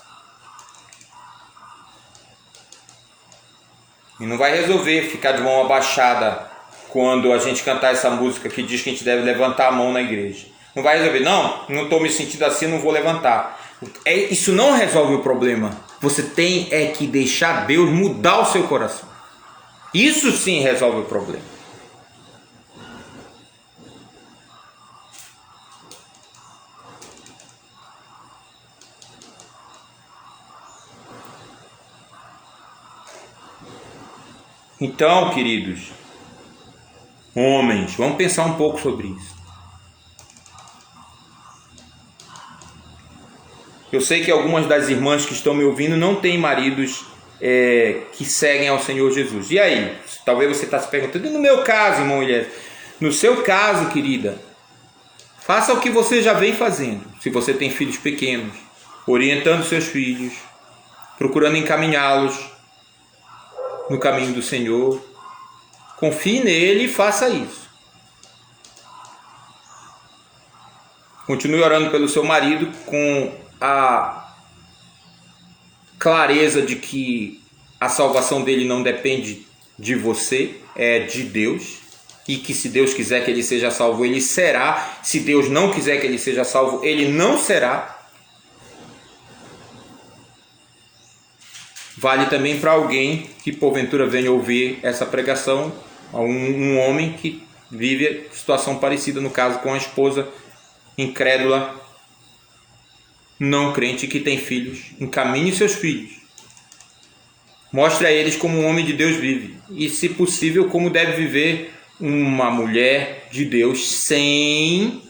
E não vai resolver ficar de mão abaixada quando a gente cantar essa música que diz que a gente deve levantar a mão na igreja. Não vai resolver, não estou me sentindo assim, não vou levantar. Isso não resolve o problema. Você tem que deixar Deus mudar o seu coração. Isso sim resolve o problema. Então, queridos, homens, vamos pensar um pouco sobre isso. Eu sei que algumas das irmãs que estão me ouvindo não têm maridos que seguem ao Senhor Jesus. E aí? Talvez você está se perguntando, e no meu caso, irmão Elias? No seu caso, querida, faça o que você já vem fazendo. Se você tem filhos pequenos, orientando seus filhos, procurando encaminhá-los no caminho do Senhor, confie nele e faça isso. Continue orando pelo seu marido com a clareza de que a salvação dele não depende de você, é de Deus, e que se Deus quiser que ele seja salvo, ele será. Se Deus não quiser que ele seja salvo, ele não será. Vale também para alguém que porventura venha ouvir essa pregação, um homem que vive situação parecida, no caso com a esposa incrédula, não crente, que tem filhos. Encaminhe seus filhos, mostre a eles como um homem de Deus vive, e se possível como deve viver uma mulher de Deus sem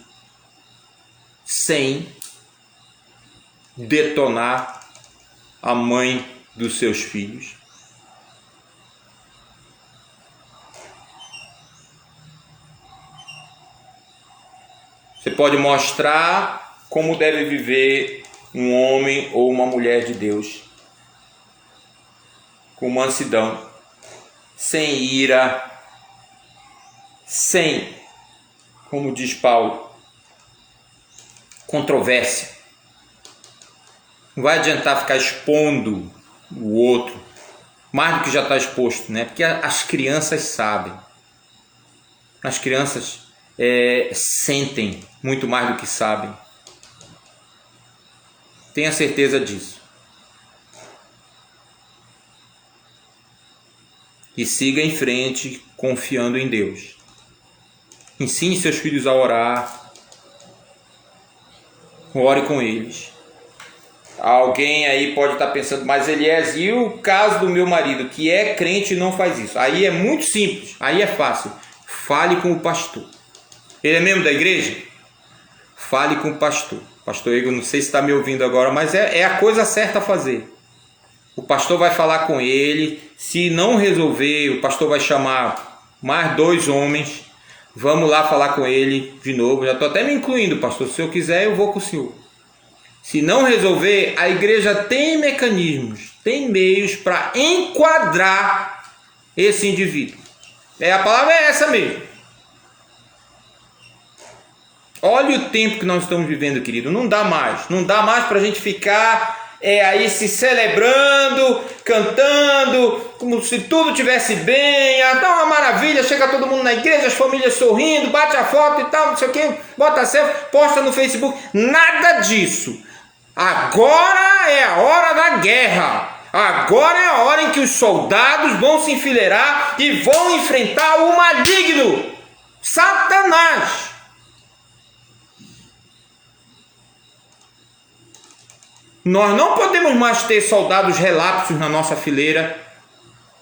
detonar a mãe dos seus filhos. Você pode mostrar como deve viver um homem ou uma mulher de Deus, com mansidão, sem ira, sem, como diz Paulo, controvérsia. Não vai adiantar ficar expondo o outro mais do que já está exposto, né? Porque as crianças sabem. As crianças sentem muito mais do que sabem. Tenha certeza disso. E siga em frente confiando em Deus. Ensine seus filhos a orar. Ore com eles. Alguém aí pode estar pensando, mas Elias, e o caso do meu marido que é crente e não faz isso? Aí é muito simples, aí é fácil. Fale com o pastor. Ele é membro da igreja? Fale com o pastor. Pastor Igor, não sei se está me ouvindo agora, mas é a coisa certa a fazer. O pastor vai falar com ele. Se não resolver, o pastor vai chamar mais 2 homens. Vamos lá falar com ele de novo. Já estou até me incluindo, pastor. Se eu quiser, eu vou com o senhor. Se não resolver, a igreja tem mecanismos, tem meios para enquadrar esse indivíduo. A palavra é essa mesmo. Olha o tempo que nós estamos vivendo, querido. Não dá mais para a gente ficar aí se celebrando, cantando, como se tudo estivesse bem. Tá uma maravilha, chega todo mundo na igreja, as famílias sorrindo, bate a foto e tal, não sei o que, bota a selfie, posta no Facebook. Nada disso. Agora é a hora da guerra. Agora é a hora em que os soldados vão se enfileirar e vão enfrentar o maligno, Satanás. Nós não podemos mais ter soldados relapsos na nossa fileira.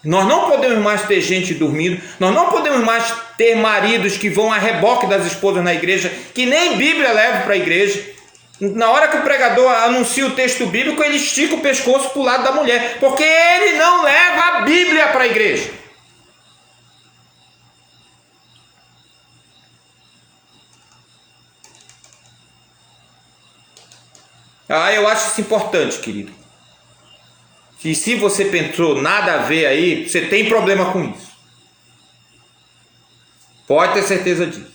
Nós não podemos mais ter gente dormindo. Nós não podemos mais ter maridos que vão a reboque das esposas na igreja, que nem Bíblia leva para a igreja. Na hora que o pregador anuncia o texto bíblico, ele estica o pescoço para o lado da mulher, porque ele não leva a Bíblia para a igreja. Eu acho isso importante, querido. E se você pensou nada a ver aí, você tem problema com isso. Pode ter certeza disso.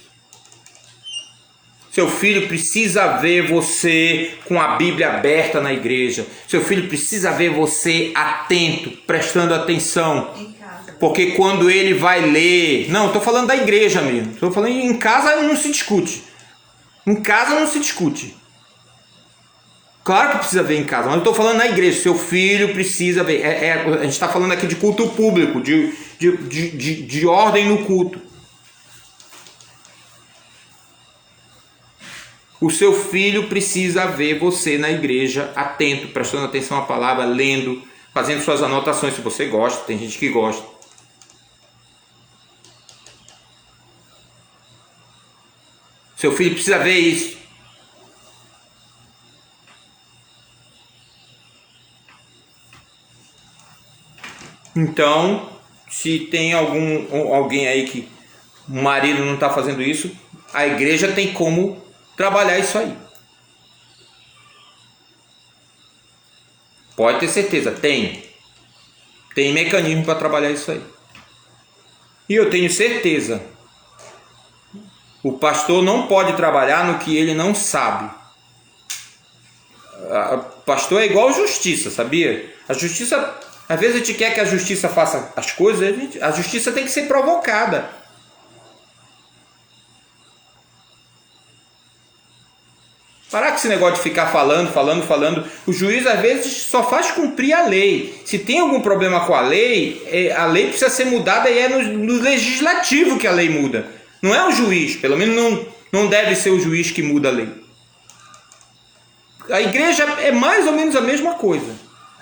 Seu filho precisa ver você com a Bíblia aberta na igreja. Seu filho precisa ver você atento, prestando atenção. Em casa. Porque quando ele vai ler... Não, estou falando da igreja mesmo. Estou falando em casa não se discute. Em casa não se discute. Claro que precisa ver em casa, mas eu estou falando na igreja. Seu filho precisa ver. A gente está falando aqui de culto público, de ordem no culto. O seu filho precisa ver você na igreja, atento, prestando atenção à palavra, lendo, fazendo suas anotações, se você gosta, tem gente que gosta. Seu filho precisa ver isso. Então, se tem alguém aí que o marido não está fazendo isso, a igreja tem como trabalhar isso aí. Pode ter certeza, tem mecanismo para trabalhar isso aí. E eu tenho certeza, o pastor não pode trabalhar no que ele não sabe. O pastor é igual a justiça, sabia? A justiça, às vezes a gente quer que a justiça faça as coisas, a justiça tem que ser provocada. Parar com esse negócio de ficar falando. O juiz às vezes só faz cumprir a lei. Se tem algum problema com a lei precisa ser mudada e é no legislativo que a lei muda. Não é o juiz, pelo menos não deve ser o juiz que muda a lei. A igreja é mais ou menos a mesma coisa.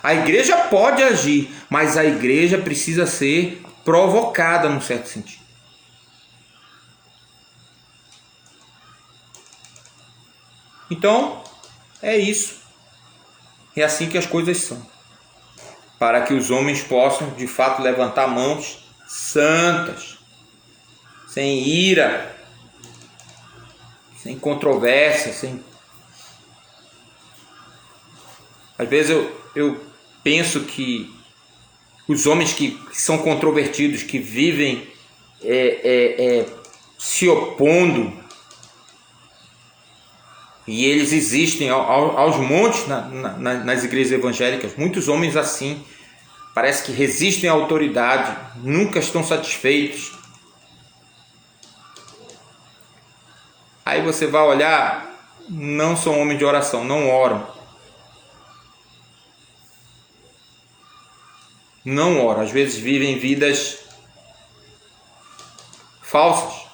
A igreja pode agir, mas a igreja precisa ser provocada num certo sentido. Então, é isso. É assim que as coisas são. Para que os homens possam, de fato, levantar mãos santas, sem ira, sem controvérsia, sem... Às vezes eu penso que os homens que são controvertidos, que vivem se opondo, e eles existem aos montes nas igrejas evangélicas, muitos homens assim, parece que resistem à autoridade, nunca estão satisfeitos. Aí você vai olhar, não são homens de oração, não oram. Não oram, às vezes vivem vidas falsas.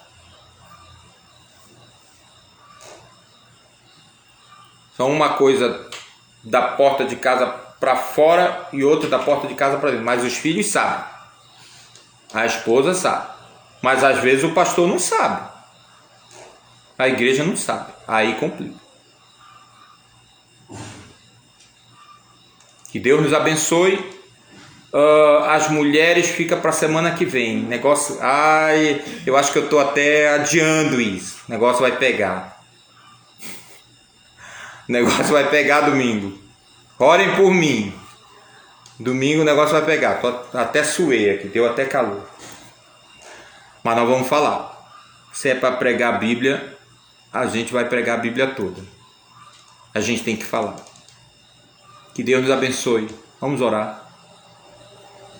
São uma coisa da porta de casa para fora e outra da porta de casa para dentro. Mas os filhos sabem. A esposa sabe. Mas às vezes o pastor não sabe. A igreja não sabe. Aí complica. Que Deus nos abençoe. As mulheres ficam para a semana que vem. Negócio. Eu acho que eu estou até adiando isso. O negócio vai pegar. O negócio vai pegar domingo. Orem por mim. Domingo o negócio vai pegar. Até suei aqui, deu até calor. Mas nós vamos falar. Se é para pregar a Bíblia, a gente vai pregar a Bíblia toda. A gente tem que falar. Que Deus nos abençoe. Vamos orar.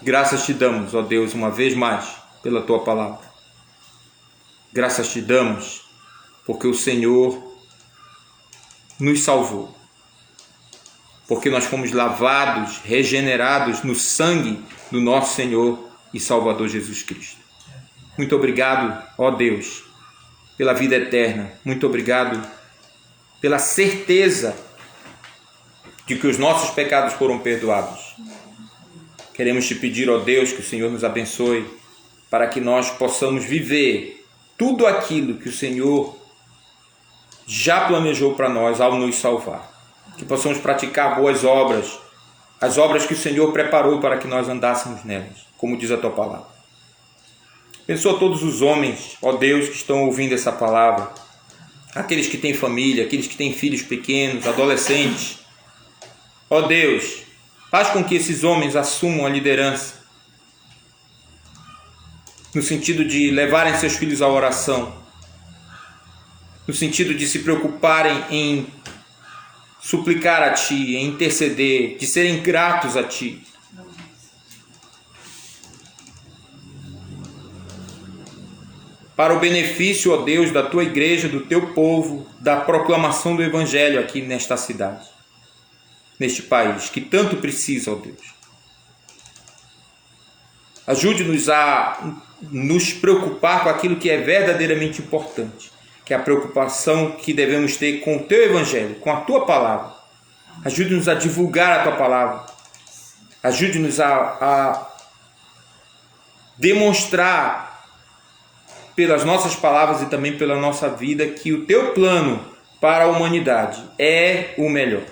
Graças te damos, ó Deus, uma vez mais, pela tua palavra. Graças te damos, porque o Senhor nos salvou, porque nós fomos lavados, regenerados no sangue do nosso Senhor e Salvador Jesus Cristo. Muito obrigado, ó Deus, pela vida eterna. Muito obrigado pela certeza de que os nossos pecados foram perdoados. Queremos te pedir, ó Deus, que o Senhor nos abençoe para que nós possamos viver tudo aquilo que o Senhor já planejou para nós ao nos salvar. Que possamos praticar boas obras, as obras que o Senhor preparou para que nós andássemos nelas, como diz a tua palavra. Abençoa todos os homens, ó Deus, que estão ouvindo essa palavra, aqueles que têm família, aqueles que têm filhos pequenos, adolescentes. Ó Deus, faz com que esses homens assumam a liderança, no sentido de levarem seus filhos à oração, no sentido de se preocuparem em suplicar a Ti, em interceder, de serem gratos a Ti. Para o benefício, ó Deus, da Tua igreja, do Teu povo, da proclamação do Evangelho aqui nesta cidade, neste país, que tanto precisa, ó Deus. Ajude-nos a nos preocupar com aquilo que é verdadeiramente importante, que é a preocupação que devemos ter com o Teu Evangelho, com a Tua Palavra. Ajude-nos a divulgar a Tua Palavra. Ajude-nos a demonstrar pelas nossas palavras e também pela nossa vida que o Teu plano para a humanidade é o melhor.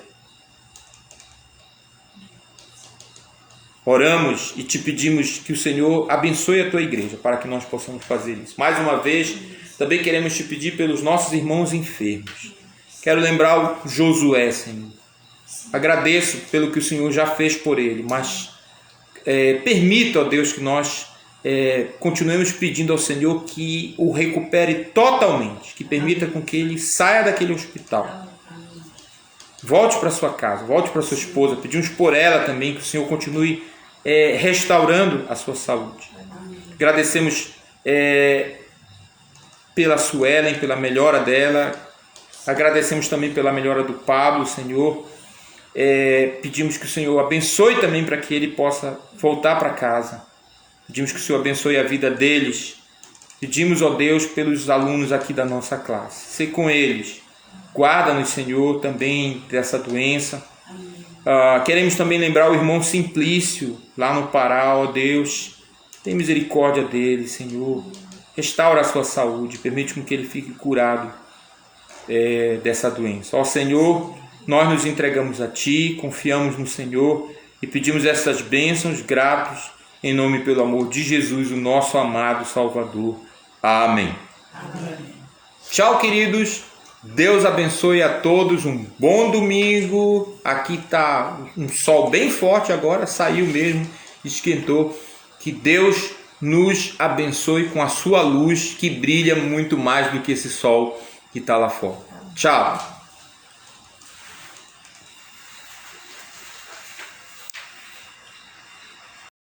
Oramos e te pedimos que o Senhor abençoe a tua igreja para que nós possamos fazer isso. Mais uma vez, também queremos te pedir pelos nossos irmãos enfermos. Quero lembrar o Josué, Senhor. Agradeço pelo que o Senhor já fez por ele, mas permita, ó Deus, que nós continuemos pedindo ao Senhor que o recupere totalmente, que permita com que ele saia daquele hospital. Volte para sua casa, volte para sua esposa. Pedimos por ela também que o Senhor continue restaurando a sua saúde. Agradecemos pela Suelen, pela melhora dela. Agradecemos também pela melhora do Pablo, Senhor. Pedimos que o Senhor abençoe também para que ele possa voltar para casa. Pedimos que o Senhor abençoe a vida deles. Pedimos, ó Deus, pelos alunos aqui da nossa classe. Sê com eles. Guarda-nos, Senhor, também dessa doença. Queremos também lembrar o irmão Simplício, lá no Pará, ó Deus. Tem misericórdia dele, Senhor. Restaura a sua saúde. Permite com que ele fique curado dessa doença. Ó Senhor, nós nos entregamos a Ti, confiamos no Senhor e pedimos essas bênçãos gratos em nome e pelo amor de Jesus, o nosso amado Salvador. Amém. Amém. Tchau, queridos. Deus abençoe a todos. Um bom domingo. Aqui está um sol bem forte agora. Saiu mesmo, esquentou. Que Deus nos abençoe com a sua luz que brilha muito mais do que esse sol que está lá fora. Tchau.